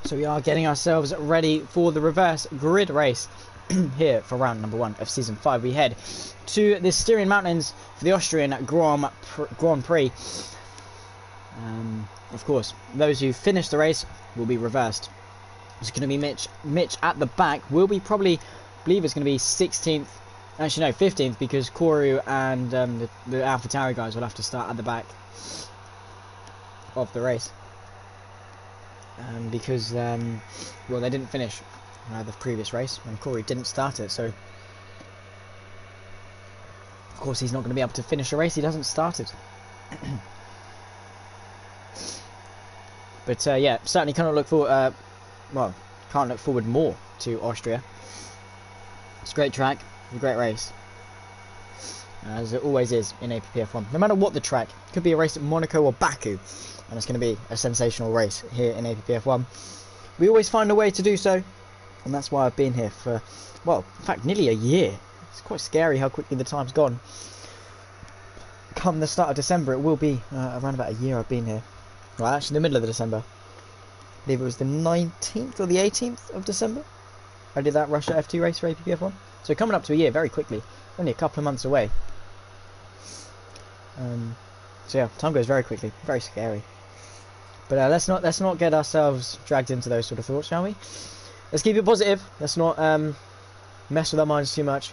So we are getting ourselves ready for the reverse grid race here for round number 1 of season 5. We head to the Styrian Mountains for the Austrian Grand Prix. Of course, those who finish the race will be reversed. It's going to be Mitch at the back. Will be probably, believe it's going to be 16th. Actually, no, 15th, because Koru and the AlphaTauri guys will have to start at the back of the race. Because, well, they didn't finish the previous race, and Corey didn't start it, so of course he's not going to be able to finish a race he doesn't start it. But yeah, certainly cannot look forward, well, can't look forward more to Austria. It's a great track, a great race, as it always is in APPF1. No matter what the track, it could be a race at Monaco or Baku, and it's going to be a sensational race here in APPF1. We always find a way to do so, and that's why I've been here for, well, in fact, nearly a year. It's quite scary how quickly the time's gone. Come the start of December, it will be around about a year I've been here. Well, actually, the middle of December. I believe it was the 19th or the 18th of December. I did that Russia F2 race for APPF1. So coming up to a year very quickly. Only a couple of months away. So yeah, time goes very quickly. Very scary. But let's not get ourselves dragged into those sort of thoughts, shall we? Let's keep it positive. Let's not mess with our minds too much.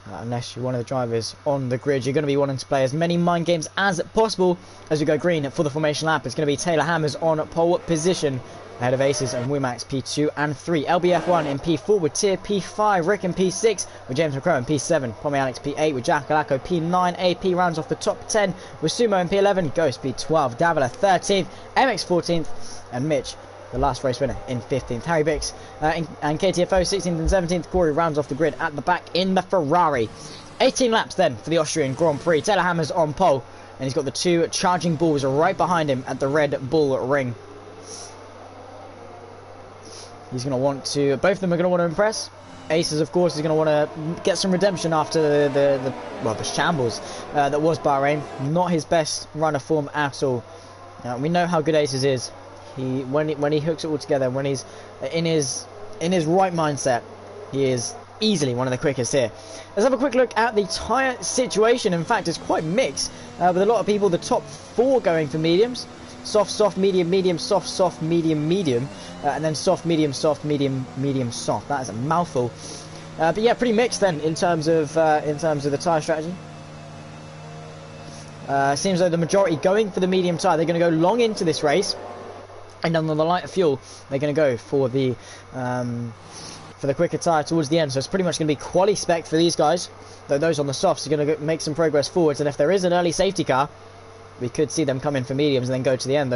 Unless you're one of the drivers on the grid, you're going to be wanting to play as many mind games as possible as we go green for the formation lap. It's going to be Taylor Hammers on pole position ahead of Aces and Wimax P2 and 3. LBF1 in P4 with Tier P5. Rick in P6 with James McCrow in P7. Pommy Alex P8 with Jack Alacco P9. AP rounds off the top 10 with Sumo in P11. Ghost P12. Davila 13th. MX 14th. And Mitch, the last race winner, in 15th. Harry Bix and KTFO 16th and 17th. Corey rounds off the grid at the back in the Ferrari. 18 laps then for the Austrian Grand Prix. Taylor Hammers on pole, and he's got the 2 charging bulls right behind him at the Red Bull Ring. He's going to want to, both of them are going to want to impress. Aces, of course, is going to want to get some redemption after the shambles that was Bahrain. Not his best run of form at all. We know how good Aces is. When he hooks it all together, when he's in his right mindset, he is easily one of the quickest here. Let's have a quick look at the tyre situation. In fact, it's quite mixed with a lot of people. The top 4 going for mediums. Soft, soft, medium, medium, soft, soft, medium, medium, and then soft, medium, medium, soft. That is a mouthful. But yeah, pretty mixed then in terms of the tyre strategy. Seems like the majority going for the medium tyre. They're going to go long into this race, and on the lighter fuel, they're going to go for the quicker tyre towards the end. So it's pretty much going to be quali spec for these guys. Though those on the softs are going to make some progress forwards, and if there is an early safety car, we could see them come in for mediums and then go to the end.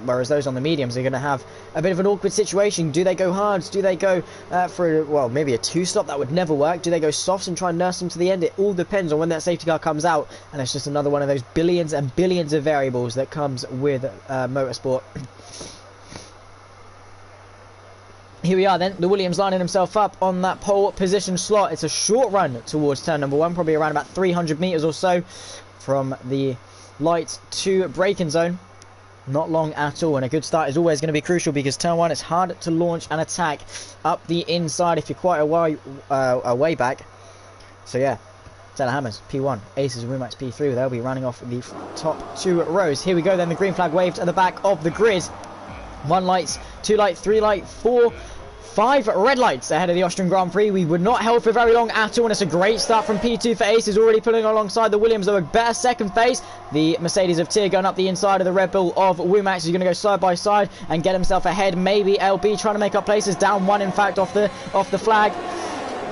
Whereas those on the mediums are going to have a bit of an awkward situation. Do they go hards? Do they go for maybe a 2-stop? That would never work. Do they go softs and try and nurse them to the end? It all depends on when that safety car comes out, and it's just another one of those billions and billions of variables that comes with motorsport. Here we are then, the Williams lining himself up on that pole position slot. It's a short run towards turn number 1, probably around about 300 metres or so from the light to braking zone. Not long at all, and a good start is always going to be crucial, because turn 1 is hard to launch and attack up the inside if you're quite a way back. So yeah, Taylor Hammers P1, Aces and Rumax P3. They'll be running off the top 2 rows. Here we go then, the green flag waved at the back of the grid. 1 light, 2 light, 3 light, 4, 5 red lights ahead of the Austrian Grand Prix. We would not held for very long at all, and it's a great start from P2 for Aces, already pulling alongside the Williams of a better second phase. The Mercedes of Tier going up the inside of the Red Bull of Wumax. He's going to go side by side and get himself ahead. Maybe LB trying to make up places, down 1 in fact off the flag.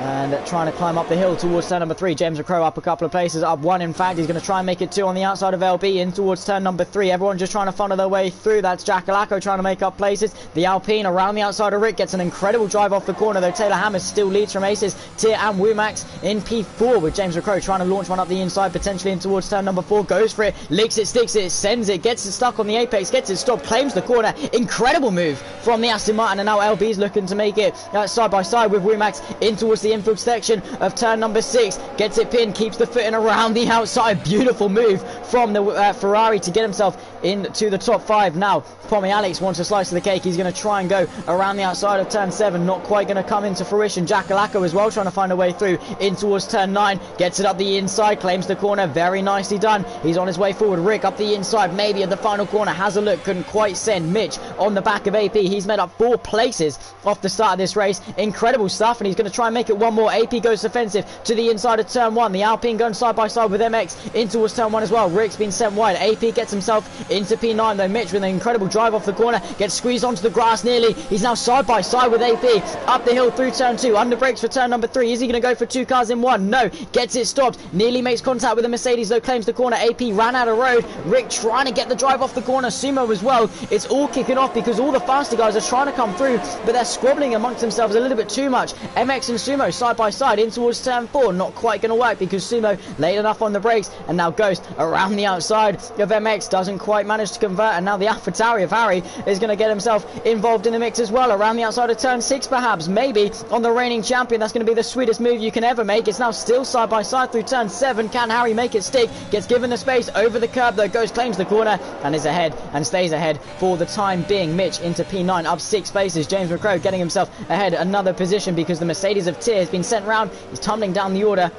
And trying to climb up the hill towards turn number 3. James McCrow up a couple of places, up 1 in fact. He's going to try and make it 2 on the outside of LB in towards turn number 3. Everyone just trying to funnel their way through. That's Jack Alacco trying to make up places. The Alpine around the outside of Rick gets an incredible drive off the corner, though Taylor Hammers still leads from Aces, Tier and Wumax in P4, with James McCrow trying to launch one up the inside, potentially in towards turn number 4. Goes for it, licks it, sticks it, sends it, gets it stuck on the apex, gets it stopped, claims the corner. Incredible move from the Aston Martin, and now LB's looking to make it side by side with Wumax in towards the infield section of turn number 6, gets it pinned, keeps the foot in around the outside. Beautiful move from the Ferrari to get himself into the top 5. Now Pommy Alex wants a slice of the cake. He's going to try and go around the outside of turn 7, not quite going to come into fruition. Jack Alacco as well trying to find a way through in towards turn 9, gets it up the inside, claims the corner, very nicely done. He's on his way forward. Rick up the inside, maybe at the final corner, has a look, couldn't quite send. Mitch on the back of AP, he's made up 4 places off the start of this race. Incredible stuff, and he's going to try and make it 1 more. AP goes offensive to the inside of turn 1. The Alpine going side by side with MX in towards turn 1 as well. Rick's been sent wide. AP gets himself into P9, though Mitch with an incredible drive off the corner gets squeezed onto the grass nearly. He's now side by side with AP up the hill through turn 2. Under brakes for turn number 3. Is he going to go for 2 cars in 1? No. Gets it stopped. Nearly makes contact with the Mercedes, though claims the corner. AP ran out of road. Rick trying to get the drive off the corner. Sumo as well. It's all kicking off because all the faster guys are trying to come through, but they're squabbling amongst themselves a little bit too much. MX and Sumo side by side in towards turn 4. Not quite going to work because Sumo late enough on the brakes, and now Ghost around the outside of MX doesn't quite manage to convert, and now the AlphaTauri of Harry is going to get himself involved in the mix as well, around the outside of turn 6 perhaps, maybe on the reigning champion. That's going to be the sweetest move you can ever make. It's now still side by side through turn 7. Can Harry make it stick? Gets given the space over the curb though. Ghost claims the corner and is ahead and stays ahead for the time being. Mitch into P9, up 6 spaces. James McCrow getting himself ahead another position because the Mercedes of Tier has been sent round. He's tumbling down the order.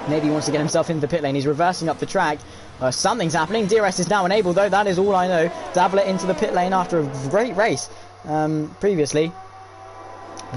Maybe he wants to get himself into the pit lane. He's reversing up the track. Something's happening. DRS is now enabled though. That is all I know. Dabler into the pit lane after a great race previously.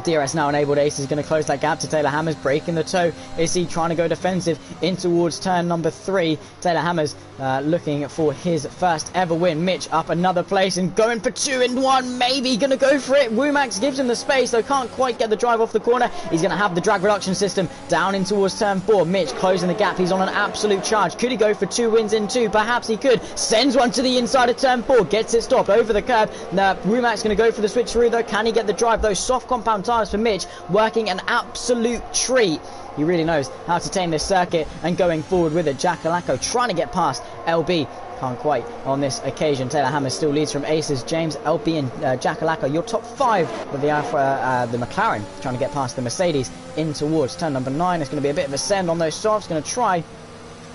DRS now enabled. Ace is going to close that gap to Taylor Hammers, breaking the toe. Is he trying to go defensive in towards turn number 3? Taylor Hammers looking for his first ever win. Mitch up another place and going for 2 in 1. Maybe going to go for it. Wumax gives him the space, though can't quite get the drive off the corner. He's going to have the drag reduction system down in towards turn 4. Mitch closing the gap. He's on an absolute charge. Could he go for 2 wins in 2? Perhaps he could. Sends one to the inside of turn 4. Gets it stopped over the curb. Now Wumax going to go for the switcheroo though. Can he get the drive? Those soft compound tyres for Mitch, working an absolute treat. He really knows how to tame this circuit and going forward with it. Jackalacco trying to get past LB. Can't quite on this occasion. Taylor Hammers still leads from Aces. James, LB and Jackalacco, your top 5 with the McLaren trying to get past the Mercedes in towards turn number 9. It's going to be a bit of a send on those softs. Going to try.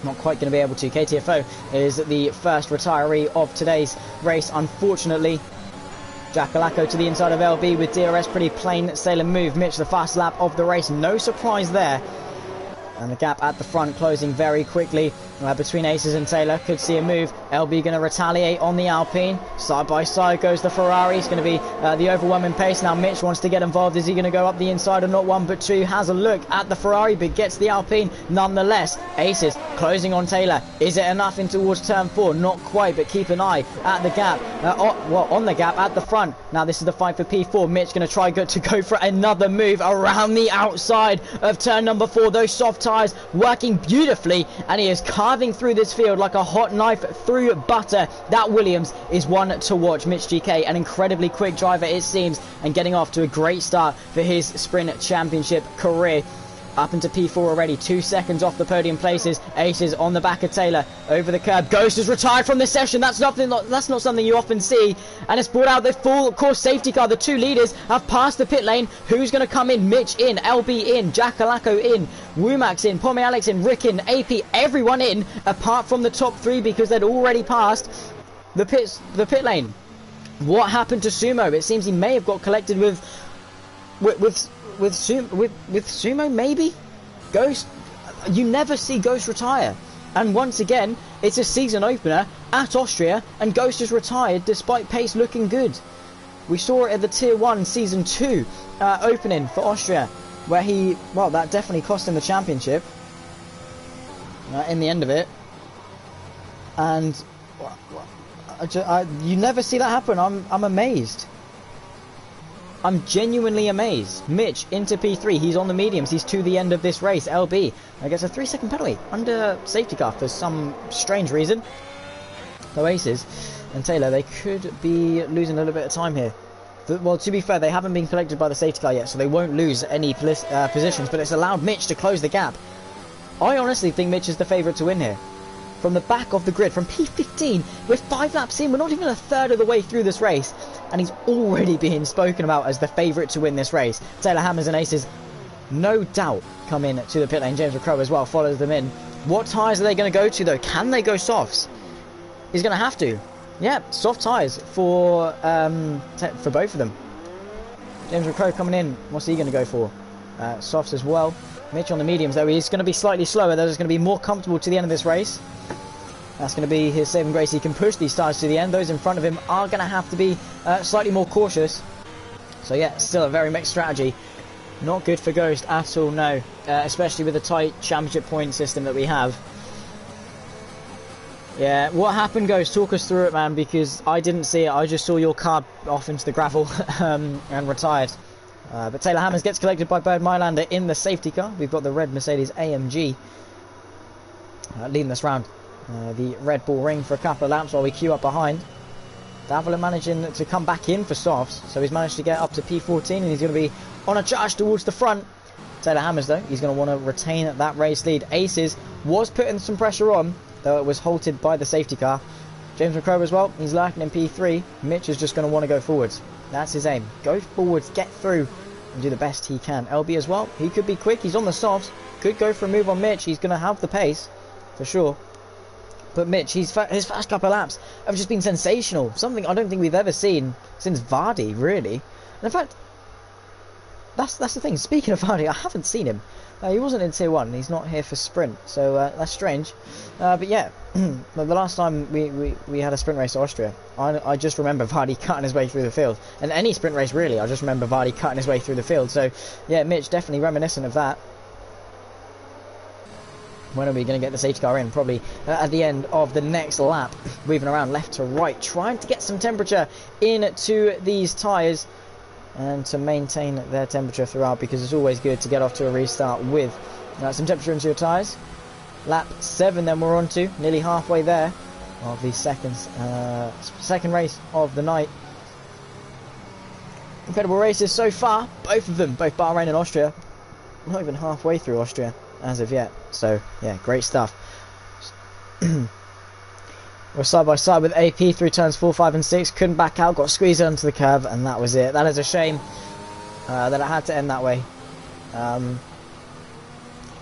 Not quite going to be able to. KTFO is the first retiree of today's race, unfortunately. Jackalacco to the inside of LB with DRS. Pretty plain sailing move. Mitch, the fast lap of the race. No surprise there. And the gap at the front closing very quickly between Aces and Taylor. Could see a move. LB going to retaliate on the Alpine. Side by side goes the Ferrari. It's going to be the overwhelming pace. Now Mitch wants to get involved. Is he going to go up the inside of not one but two? Has a look at the Ferrari but gets the Alpine nonetheless. Aces closing on Taylor. Is it enough in towards turn 4? Not quite, but keep an eye at the gap. On the gap at the front. Now this is the fight for P4. Mitch going to try to go for another move around the outside of turn number 4. Those soft tyres working beautifully, and he is carving through this field like a hot knife through butter. That Williams is one to watch. Mitch GK, an incredibly quick driver it seems, and getting off to a great start for his sprint championship career. Up into P4 already, 2 seconds off the podium places. Aces on the back of Taylor, over the curb. Ghost is retired from this session. That's not something you often see, and it's brought out the full course safety car. The 2 leaders have passed the pit lane. Who's going to come in? Mitch in, LB in, Jackalacco in, Womax in, Pommy Alex in, Rick in, AP, everyone in, apart from the top 3 because they'd already passed the pit lane. What happened to Sumo? It seems he may have got collected with Sumo, maybe? Ghost, you never see Ghost retire. And once again, it's a season opener at Austria, and Ghost is retired despite pace looking good. We saw it at the Tier 1 Season 2 opening for Austria, where that definitely cost him the championship in the end of it. And you never see that happen. I'm amazed. I'm genuinely amazed. Mitch into P3. He's on the mediums. He's to the end of this race. LB gets a 3-second penalty under safety car for some strange reason. The Aces and Taylor, they could be losing a little bit of time here. Well, to be fair, they haven't been collected by the safety car yet, so they won't lose any positions, but it's allowed Mitch to close the gap. I honestly think Mitch is the favourite to win here. From the back of the grid, from P15, we're 5 laps in, we're not even a third of the way through this race, and he's already being spoken about as the favourite to win this race. Taylor Hammers and Aces, no doubt, come in to the pit lane. James McCrow as well follows them in. What tyres are they going to go to, though? Can they go softs? He's going to have to. Yeah, soft tyres for both of them. James McCrow coming in. What's he going to go for? Softs as well. Mitch on the mediums, though. He's going to be slightly slower. Those are going to be more comfortable to the end of this race. That's going to be his saving grace. He can push these tyres to the end. Those in front of him are going to have to be slightly more cautious. So yeah, still a very mixed strategy. Not good for Ghost at all, no. Especially with the tight championship point system that we have. Yeah, what happened, Ghost? Talk us through it, man, because I didn't see it. I just saw your car off into the gravel and retired. But Taylor Hammers gets collected by Bird Mylander in the safety car. We've got the red Mercedes AMG leading this round. The Red Bull Ring for a couple of laps while we queue up behind. Davila managing to come back in for softs, so he's managed to get up to P14 and he's going to be on a charge towards the front. Taylor Hammers, though, he's going to want to retain that race lead. Aces was putting some pressure on, though it was halted by the safety car. James McCrow as well, he's lurking in P3. Mitch is just going to want to go forwards. That's his aim. Go forwards, get through, and do the best he can. LB as well, he could be quick, he's on the softs. Could go for a move on Mitch, he's going to have the pace, for sure. But Mitch, his first couple of laps have just been sensational. Something I don't think we've ever seen since Vardy, really. And in fact, that's the thing. Speaking of Vardy, I haven't seen him. He wasn't in Tier 1. He's not here for sprint, so that's strange. But yeah, the last time we had a sprint race at Austria, I just remember Vardy cutting his way through the field. And any sprint race, really, I just remember Vardy cutting his way through the field. So yeah, Mitch, definitely reminiscent of that. When are we going to get the safety car in? Probably at the end of the next lap. Moving around left to right, trying to get some temperature into these tyres and to maintain their temperature throughout, because it's always good to get off to a restart with some temperature into your tyres. Lap 7 then we're on to, nearly halfway there of the second race of the night. Incredible races so far, both of them, both Bahrain and Austria. Not even halfway through Austria as of yet. So yeah, great stuff. We're side by side with AP through turns 4, 5 and 6. Couldn't back out, got squeezed onto the curb, and that was it. That is a shame that it had to end that way.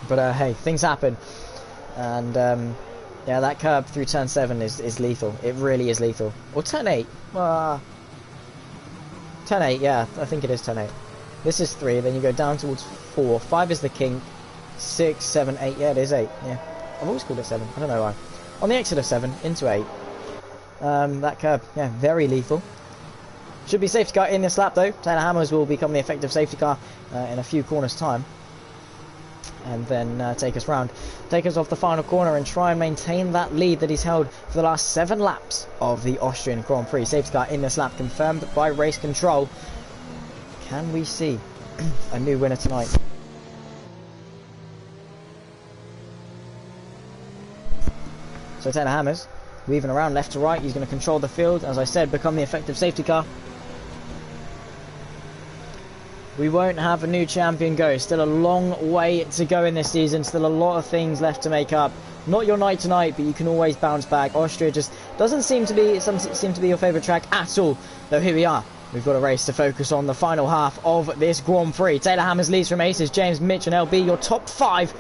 But hey, things happen. And yeah, that curb through turn 7 is lethal. It really is lethal. Or turn 8. Turn 8, yeah, I think it is turn 8. This is 3, then you go down towards 4. 5 is the king. 6, 7, 8, yeah, it is 8. Yeah, I've always called it 7. I don't know why. On the exit of 7, into 8. That curb, yeah, very lethal. Should be safety car in this lap though. Taylor Hammers will become the effective safety car in a few corners time. And then take us round. Take us off the final corner and try and maintain that lead that he's held for the last 7 laps of the Austrian Grand Prix. Safety car in this lap confirmed by race control. Can we see a new winner tonight? So Taylor Hammers, weaving around left to right, he's going to control the field, as I said, become the effective safety car. We won't have a new champion go. Still a long way to go in this season, still a lot of things left to make up. Not your night tonight, but you can always bounce back. Austria just doesn't seem to be your favourite track at all, though here we are. We've got a race to focus on the final half of this Grand Prix. Taylor Hammers leads from Aces, James, Mitch and LB, your top 5.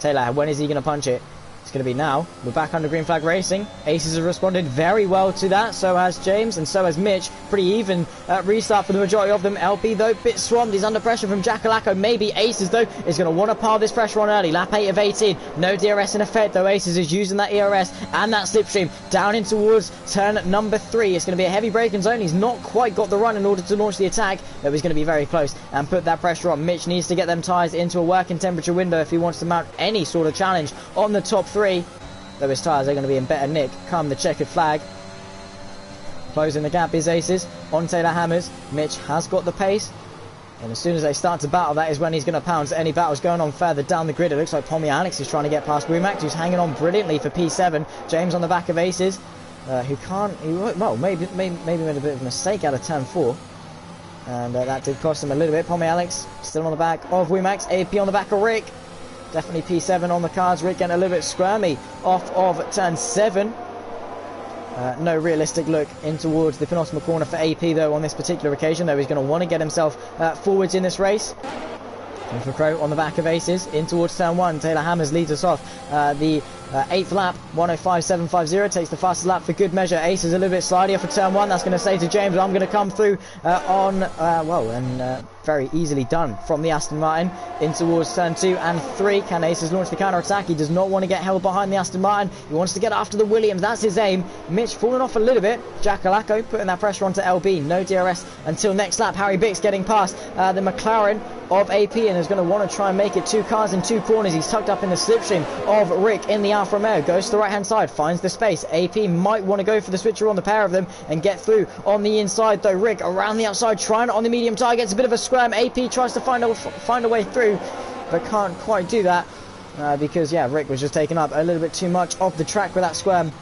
Taylor, when is he going to punch it? It's going to be now. We're back under green flag racing. Aces have responded very well to that. So has James and so has Mitch. Pretty even restart for the majority of them. LP though, bit swamped. He's under pressure from Jackalacco. Maybe Aces though is going to want to pile this pressure on early. Lap 8 of 18. No DRS in effect though. Aces is using that ERS and that slipstream down in towards turn number 3. It's going to be a heavy braking zone. He's not quite got the run in order to launch the attack. Though he's going to be very close and put that pressure on. Mitch needs to get them tyres into a working temperature window if he wants to mount any sort of challenge on the top 3. Though his tyres are going to be in better nick come the checkered flag. Closing the gap is Aces on Taylor Hammers. Mitch has got the pace. And as soon as they start to battle, that is when he's going to pounce any battles going on further down the grid. It looks like Pommy Alex is trying to get past Womack, who's hanging on brilliantly for P7. James on the back of Aces, who can't... well, maybe made a bit of a mistake out of turn 4. And that did cost him a little bit. Pommy Alex still on the back of Womack. AP on the back of Rick. Definitely P7 on the cards. Rick getting a little bit squirmy off of turn 7. No realistic look in towards the penultimate corner for AP though on this particular occasion, though he's going to want to get himself forwards in this race. And for Crow on the back of Aces in towards turn 1. Taylor Hammers leads us off the 8th lap. 1:05.750 takes the fastest lap for good measure. Aces a little bit slidey off of turn 1. That's going to say to James, I'm going to come through very easily done from the Aston Martin in towards turn 2 and 3. Can Aces launch the counter attack? He does not want to get held behind the Aston Martin. He wants to get after the Williams. That's his aim. Mitch falling off a little bit. Jackalacco putting that pressure onto LB. No DRS until next lap. Harry Bix getting past the McLaren of AP and is going to want to try and make it 2 cars in 2 corners. He's tucked up in the slipstream of Rick in the Alfa Romeo. Goes to the right hand side, finds the space. AP might want to go for the switcher on the pair of them and get through on the inside though. Rick around the outside trying it on the medium tyre, gets a bit of a squirm. AP tries to find a way through but can't quite do that because yeah, Rick was just taking up a little bit too much of the track with that squirm.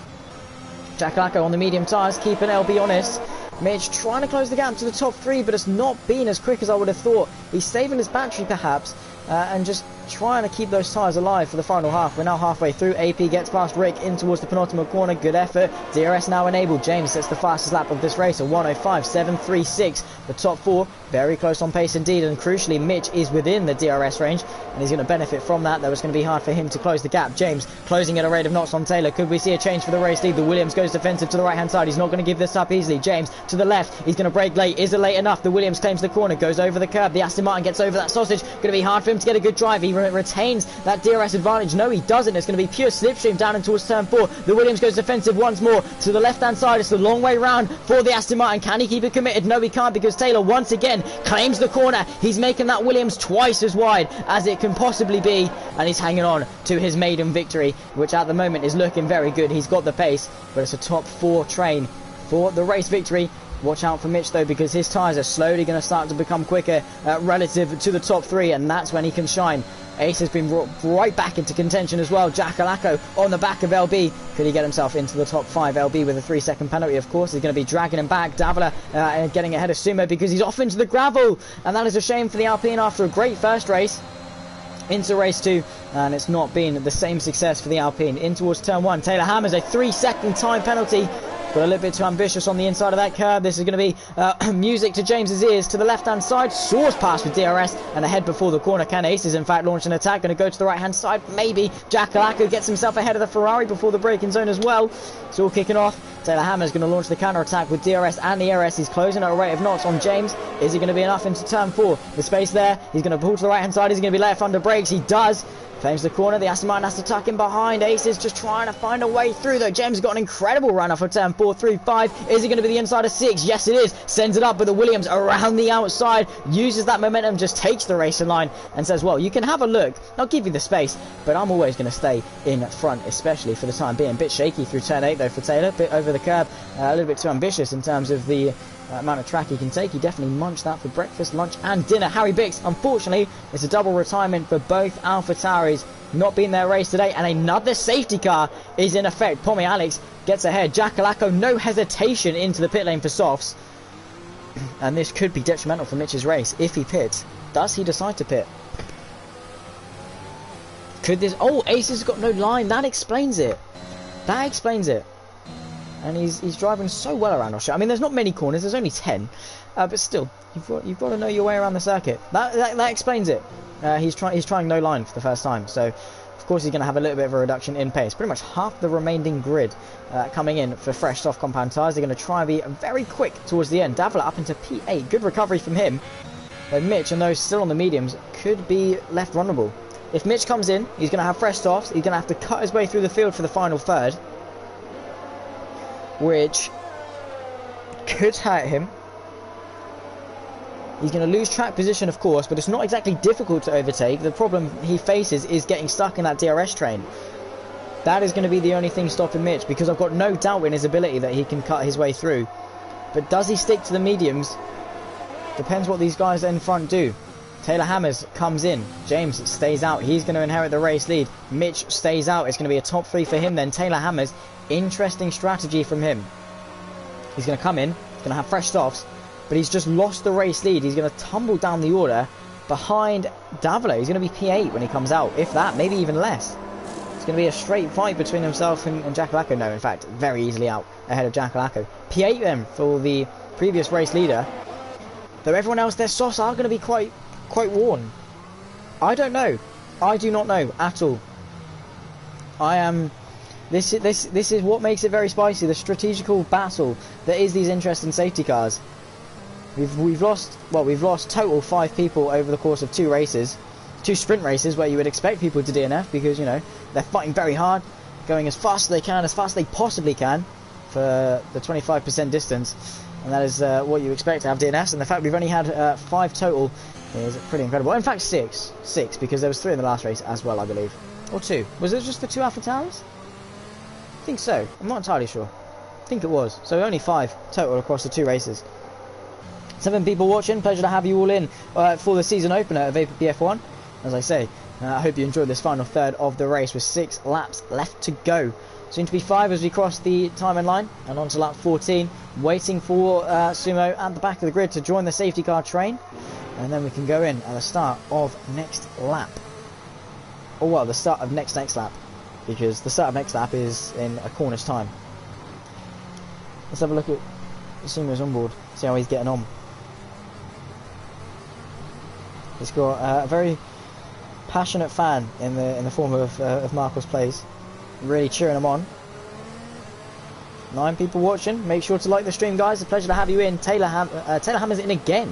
Jackalacco on the medium tyres keeping LB honest. Mitch trying to close the gap to the top 3, but it's not been as quick as I would have thought. He's saving his battery perhaps and just trying to keep those tyres alive for the final half. We're now halfway through. AP gets past Rick in towards the penultimate corner. Good effort. DRS now enabled. James sets the fastest lap of this race, a 1:05.736. The top 4 very close on pace indeed, and crucially Mitch is within the DRS range and he's going to benefit from that, though it's going to be hard for him to close the gap. James closing at a rate of knots on Taylor. Could we see a change for the race lead? The Williams goes defensive to the right hand side. He's not going to give this up easily. James to the left. He's going to brake late. Is it late enough? The Williams claims the corner, goes over the curb. The Aston Martin gets over that sausage. Going to be hard for him to get a good drive. He retains that DRS advantage. No, he doesn't. It's going to be pure slipstream down in towards turn 4. The Williams goes defensive once more to the left hand side. It's the long way round for the Aston Martin. Can he keep it committed? No, he can't, because Taylor once again claims the corner. He's making that Williams twice as wide as it can possibly be, and he's hanging on to his maiden victory, which at the moment is looking very good. He's got the pace, but it's a top 4 train for the race victory. Watch out for Mitch though, because his tyres are slowly going to start to become quicker relative to the top 3, and that's when he can shine. Ace has been brought right back into contention as well. Jackalacco on the back of LB. Could he get himself into the top 5? LB with a 3-second penalty, of course, is going to be dragging him back. Davila getting ahead of Sumo because he's off into the gravel. And that is a shame for the Alpine after a great first race. Into race 2, and it's not been the same success for the Alpine. In towards turn 1, Taylor Hammers, a 3-second time penalty. Got a little bit too ambitious on the inside of that curb. This is going to be music to James's ears. To the left-hand side, soars past with DRS, and ahead before the corner. Can Aces, in fact, launch an attack? Going to go to the right-hand side, maybe. Jackalacco gets himself ahead of the Ferrari before the braking zone as well. It's all kicking off. Taylor Hammer's going to launch the counter-attack with DRS and the ERS. He's closing at a rate of knots on James. Is he going to be enough into turn 4? The space there. He's going to pull to the right-hand side. Is he going to be left under brakes? He does. Claims the corner. The Aston Martin has to tuck in behind. Aces just trying to find a way through, though. James has got an incredible run off of turn 4 through 5. Is he going to be the inside of 6? Yes, it is. Sends it up with the Williams around the outside. Uses that momentum, just takes the racing line and says, well, you can have a look. I'll give you the space, but I'm always going to stay in front, especially for the time being. A bit shaky through turn 8, though, for Taylor. A bit over the curb. A little bit too ambitious in terms of the amount of track he can take. He definitely munched that for breakfast, lunch and dinner. Harry Bix, unfortunately, it's a double retirement for both AlphaTauris. Not being their race today, and another safety car is in effect. Pommy Alex gets ahead. Jackalacco, no hesitation into the pit lane for softs. And this could be detrimental for Mitch's race if he pits. Does he decide to pit? Could this... Oh, Ace has got no line. That explains it. That explains it. And he's driving so well around Austria. I mean, there's not many corners. There's only 10. But still, you've got to know your way around the circuit. That explains it. He's trying no line for the first time. So, of course, he's going to have a little bit of a reduction in pace. Pretty much half the remaining grid coming in for fresh soft compound tyres. They're going to try and be very quick towards the end. Davila up into P8. Good recovery from him. But Mitch and those still on the mediums could be left runnable. If Mitch comes in, he's going to have fresh softs. He's going to have to cut his way through the field for the final third, which could hurt him. He's going to lose track position, of course, but it's not exactly difficult to overtake. The problem he faces is getting stuck in that DRS train. That is going to be the only thing stopping Mitch, because I've got no doubt in his ability that he can cut his way through. But does he stick to the mediums? Depends what these guys in front do. Taylor Hammers comes in. James stays out. He's going to inherit the race lead. Mitch stays out. It's going to be a top 3 for him then. Taylor Hammers, interesting strategy from him. He's going to come in. He's going to have fresh softs. But he's just lost the race lead. He's going to tumble down the order behind Davila. He's going to be P8 when he comes out. If that, maybe even less. It's going to be a straight fight between himself and Jackalacco. No, in fact, very easily out ahead of Jackalacco. P8 then for the previous race leader. Though everyone else, their softs are going to be quite worn. I don't know. I do not know at all. I am... This is what makes it very spicy. The strategical battle that is these interesting safety cars. We've lost total 5 people over the course of 2 races, 2 sprint races where you would expect people to DNF because, you know, they're fighting very hard, going as fast as they can, as fast as they possibly can for the 25% distance, and that is what you expect to have DNFs. And the fact we've only had 5 total is pretty incredible. In fact, 6 because there was 3 in the last race as well, I believe, or 2. Was it just the 2 AlphaTauris? I think so. I'm not entirely sure. I think it was. So only 5 total across the 2 races. 7 people watching, pleasure to have you all in for the season opener of APPF1. As I say, I hope you enjoyed this final third of the race with 6 laps left to go. Soon to be 5 as we cross the timing line and on to lap 14, waiting for Sumo at the back of the grid to join the safety car train, and then we can go in at the start of next lap. Or well, the start of next lap, because the start of next lap is in a corner's time. Let's have a look at Sumo's onboard, see how he's getting on. He's got a very passionate fan in the form of Marcos Plays, really cheering him on. 9 people watching. Make sure to like the stream, guys. It's a pleasure to have you in. Taylor Hammer's in again.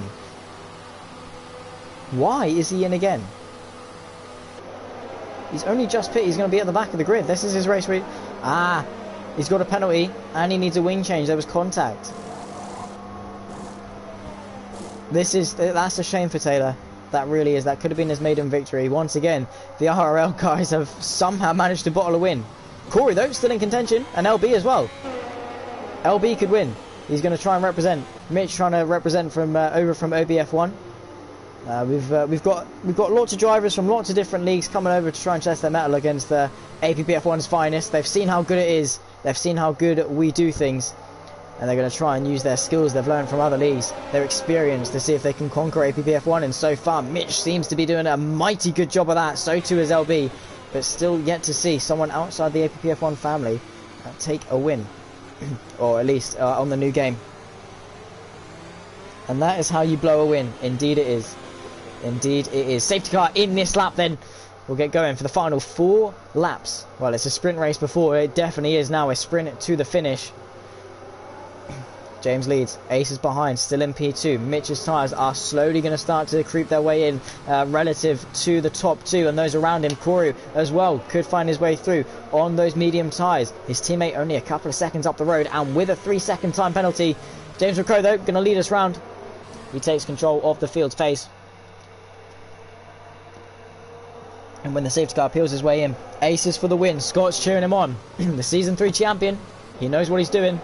Why is he in again? He's only just pit. He's going to be at the back of the grid. This is his race week. He's got a penalty and he needs a wing change. There was contact. That's a shame for Taylor. That really is. That could have been his maiden victory. Once again, the RRL guys have somehow managed to bottle a win. Corey, though, still in contention, and LB as well. LB could win. He's going to try and represent. Mitch trying to represent from over from OBF1. We've got lots of drivers from lots of different leagues coming over to try and test their mettle against the APPF1's finest. They've seen how good it is. They've seen how good we do things, and they're going to try and use their skills they've learned from other leagues, their experience, to see if they can conquer APPF1. And so far, Mitch seems to be doing a mighty good job of that. So too is LB, but still yet to see someone outside the APPF1 family take a win, or at least on the new game. And that is how you blow a win. Indeed it is. Indeed it is. Safety car in this lap then. We'll get going for the final 4 laps. Well, it's a sprint race before. It definitely is now a sprint to the finish. James leads. Ace is behind. Still in P2. Mitch's tyres are slowly going to start to creep their way in relative to the top 2. And those around him, Koru as well, could find his way through on those medium tyres. His teammate only a couple of seconds up the road. And with a 3-second time penalty, James McCrow, though, going to lead us round. He takes control of the field's pace. And when the safety car peels his way in, Aces for the win. Scott's cheering him on. The Season 3 champion. He knows what he's doing.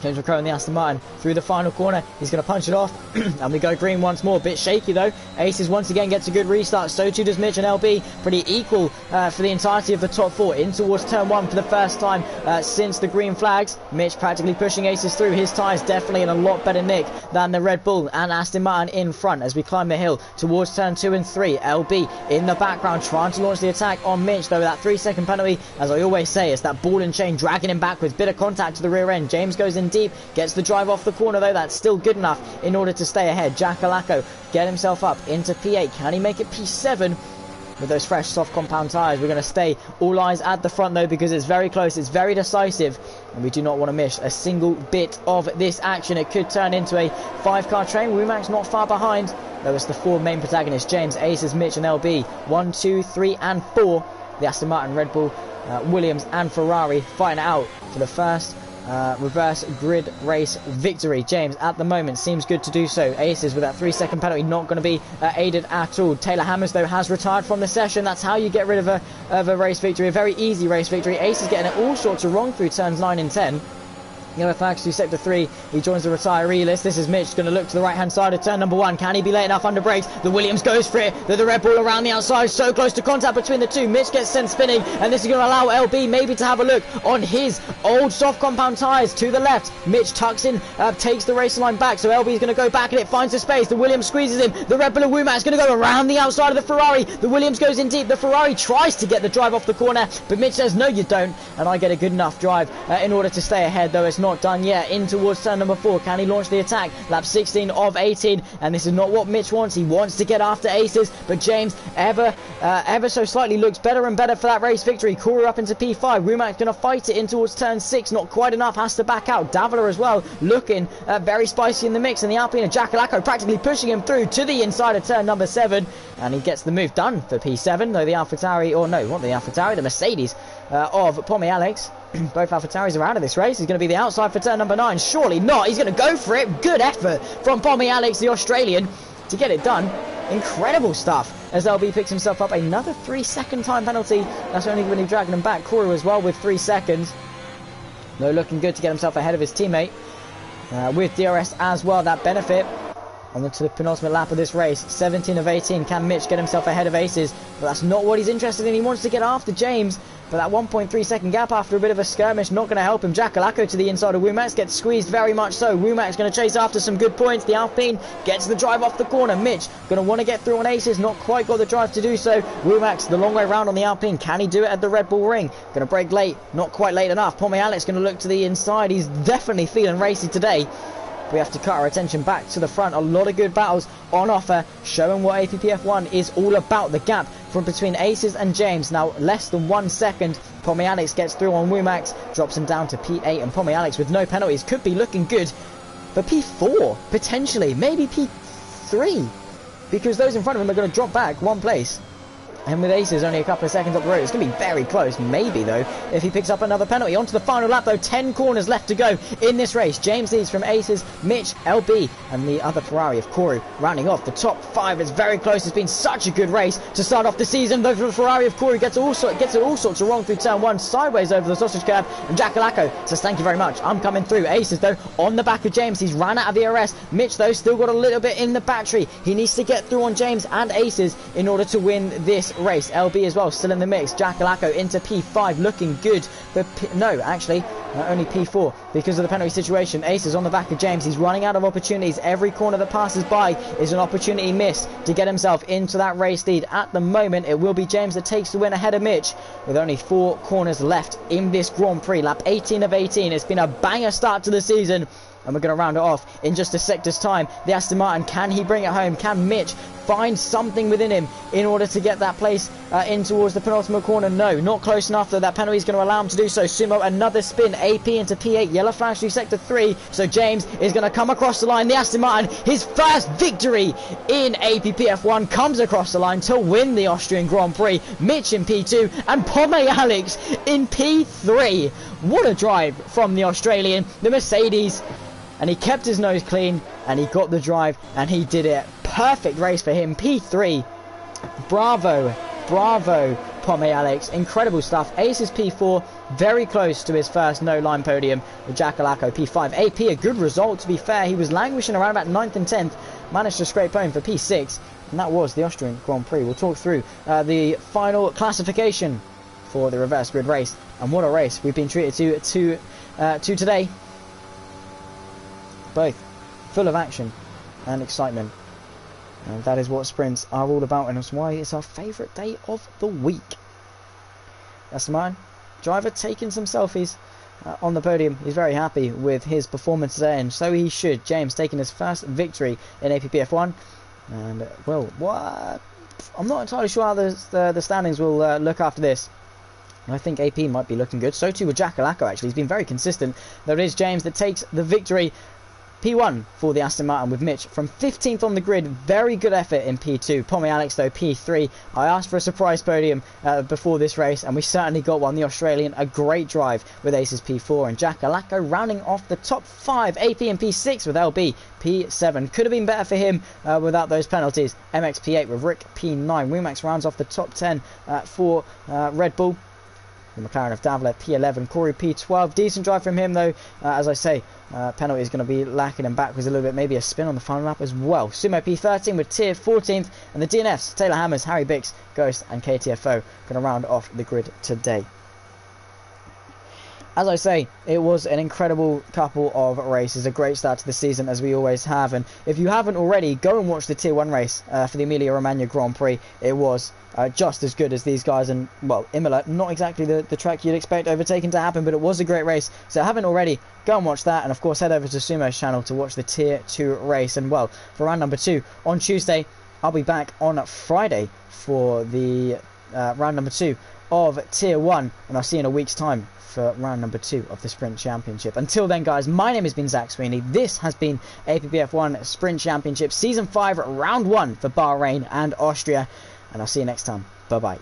James McCrow in the Aston Martin through the final corner. He's going to punch it off. And we go green once more. Bit shaky though. Aces once again gets a good restart. So too does Mitch and LB. Pretty equal for the entirety of the top 4. In towards turn 1 for the first time since the green flags. Mitch practically pushing Aces through. His tyres definitely in a lot better nick than the Red Bull and Aston Martin in front as we climb the hill towards turn 2 and 3. LB in the background trying to launch the attack on Mitch, though that 3-second penalty, as I always say, it's that ball and chain dragging him backwards. Bit of contact to the rear end. James goes in deep, gets the drive off the corner though. That's still good enough in order to stay ahead. Jackalacco get himself up into P8. Can he make it P7 with those fresh soft compound tyres? We're going to stay all eyes at the front though, because it's very close, it's very decisive, and we do not want to miss a single bit of this action. It could turn into a 5-car train. Womack's not far behind, though. It's the 4 main protagonists: James, Aces, Mitch and LB. 1, 2, 3 and 4, the Aston Martin, Red Bull, Williams and Ferrari fighting it out for the first reverse grid race victory. James at the moment seems good to do so. Aces with that 3-second penalty not going to be aided at all. Taylor Hammers though has retired from the session. That's how you get rid of a race victory, a very easy race victory. Ace is getting it all sorts of wrong through turns 9 and 10. Yellow flags to sector 3. He joins the retiree list. This is Mitch going to look to the right hand side of turn number 1. Can he be late enough under brakes? The Williams goes for it. The Red Bull around the outside, so close to contact between the two. Mitch gets sent spinning, and this is going to allow LB maybe to have a look on his old soft compound tyres to the left. Mitch tucks in, takes the race line back, so LB is going to go back and it finds the space. The Williams squeezes him. The Red Bull of Womack is going to go around the outside of the Ferrari. The Williams goes in deep. The Ferrari tries to get the drive off the corner, but Mitch says no you don't, and I get a good enough drive in order to stay ahead, though it's not done yet. In towards turn number 4. Can he launch the attack? Lap 16 of 18, and this is not what Mitch wants. He wants to get after Aces, but James ever so slightly looks better and better for that race victory. Koru up into P5. Womack's going to fight it in towards turn 6. Not quite enough, has to back out. Davila as well, looking very spicy in the mix, and the Alpine of Jackalacco practically pushing him through to the inside of turn number 7, and he gets the move done for P7, though the AlphaTauri, or no, not the AlphaTauri, the Mercedes of Pommy Alex. Both AlphaTauris are out of this race. He's going to be the outside for turn number 9. Surely not. He's going to go for it. Good effort from Pommy Alex, the Australian, to get it done. Incredible stuff as LB picks himself up another 3-second time penalty. That's only when he's dragging him back. Koru as well with 3 seconds. No, looking good to get himself ahead of his teammate. With DRS as well, that benefit. On to the penultimate lap of this race. 17 of 18. Can Mitch get himself ahead of Aces? But that's not what he's interested in. He wants to get after James. But that 1.3 second gap after a bit of a skirmish not going to help him. Jackalacco to the inside of Womack gets squeezed very much so. Womack's going to chase after some good points. The Alpine gets the drive off the corner. Mitch going to want to get through on Aces. Not quite got the drive to do so. Womack's the long way round on the Alpine. Can he do it at the Red Bull ring? Going to brake late. Not quite late enough. Pommy Alex going to look to the inside. He's definitely feeling racy today. We have to cut our attention back to the front. A lot of good battles on offer, showing what APPF1 is all about. The gap from between Aces and James now less than 1 second. Pommy Alex gets through on Womack, drops him down to P8, and Pommy Alex with no penalties could be looking good for P4 potentially, maybe P3, because those in front of him are going to drop back 1 place. And with Aces only a couple of seconds up the road, it's going to be very close. Maybe, though, if he picks up another penalty. On to the final lap, though. 10 corners left to go in this race. James leads from Aces, Mitch, LB, and the other Ferrari of Corey rounding off the top 5. It's very close. It's been such a good race to start off the season. Though the Ferrari of Corey gets it all sorts of wrong through turn 1, sideways over the sausage curb. And Jack Alacco says, thank you very much. I'm coming through. Aces, though, on the back of James. He's ran out of ERS. Mitch, though, still got a little bit in the battery. He needs to get through on James and Aces in order to win this race. LB as well, still in the mix. Jack Alacco into P5, looking good. But no, actually, only P4 because of the penalty situation. Aces on the back of James. He's running out of opportunities. Every corner that passes by is an opportunity missed to get himself into that race lead. At the moment, it will be James that takes the win ahead of Mitch with only 4 corners left in this Grand Prix. Lap 18 of 18. It's been a banger start to the season. And we're going to round it off in just a sector's time. The Aston Martin, can he bring it home? Can Mitch find something within him in order to get that place in towards the penultimate corner? No, not close enough, though. That penalty is going to allow him to do so. Sumo, another spin. AP into P8. Yellow flash through sector 3. So James is going to come across the line. The Aston Martin, his first victory in APPF1, comes across the line to win the Austrian Grand Prix. Mitch in P2 and Pomey Alex in P3. What a drive from the Australian, the Mercedes. And he kept his nose clean, and he got the drive, and he did it. Perfect race for him. P3. Bravo. Bravo, Pomey Alex. Incredible stuff. Aces P4. Very close to his first no-line podium with Jack Alacco P5. AP, a good result, to be fair. He was languishing around about 9th and 10th. Managed to scrape home for P6. And that was the Austrian Grand Prix. We'll talk through the final classification for the reverse grid race. And what a race we've been treated to today. Both full of action and excitement, and that is what sprints are all about, and that's why it's our favourite day of the week. That's mine. Driver taking some selfies on the podium. He's very happy with his performance today, and so he should. James taking his first victory in APPF1, and well, what? I'm not entirely sure how the standings will look after this. I think AP might be looking good. So too with Jack Alacco, actually. He's been very consistent. There it is James that takes the victory. P1 for the Aston Martin with Mitch from 15th on the grid. Very good effort in P2. Pomey Alex, though, P3. I asked for a surprise podium before this race, and we certainly got one. The Australian, a great drive with Aces P4. And Jack Alacco rounding off the top 5. AP and P6 with LB. P7. Could have been better for him without those penalties. MX P8 with Rick P9. Wingmax rounds off the top 10 for Red Bull. The McLaren of Davila P11, Corey P12. Decent drive from him, though. As I say, penalty is going to be lacking him backwards a little bit. Maybe a spin on the final lap as well. Sumo P13 with Tier 14th, and the DNFs, Taylor Hammers, Harry Bix, Ghost, and KTFO going to round off the grid today. As I say, it was an incredible couple of races, a great start to the season, as we always have. And if you haven't already, go and watch the Tier 1 race for the Emilia-Romagna Grand Prix. It was just as good as these guys. And, well, Imola, not exactly the track you'd expect overtaking to happen, but it was a great race. So if you haven't already, go and watch that. And, of course, head over to Sumo's channel to watch the Tier 2 race. And, well, for round number 2 on Tuesday, I'll be back on Friday for the round number 2 of Tier 1. And I'll see you in a week's time for round number 2 of the Sprint Championship. Until then, guys, my name has been Zach Sweeney. This has been APPF1 Sprint Championship Season 5, Round 1 for Bahrain and Austria. And I'll see you next time. Bye-bye.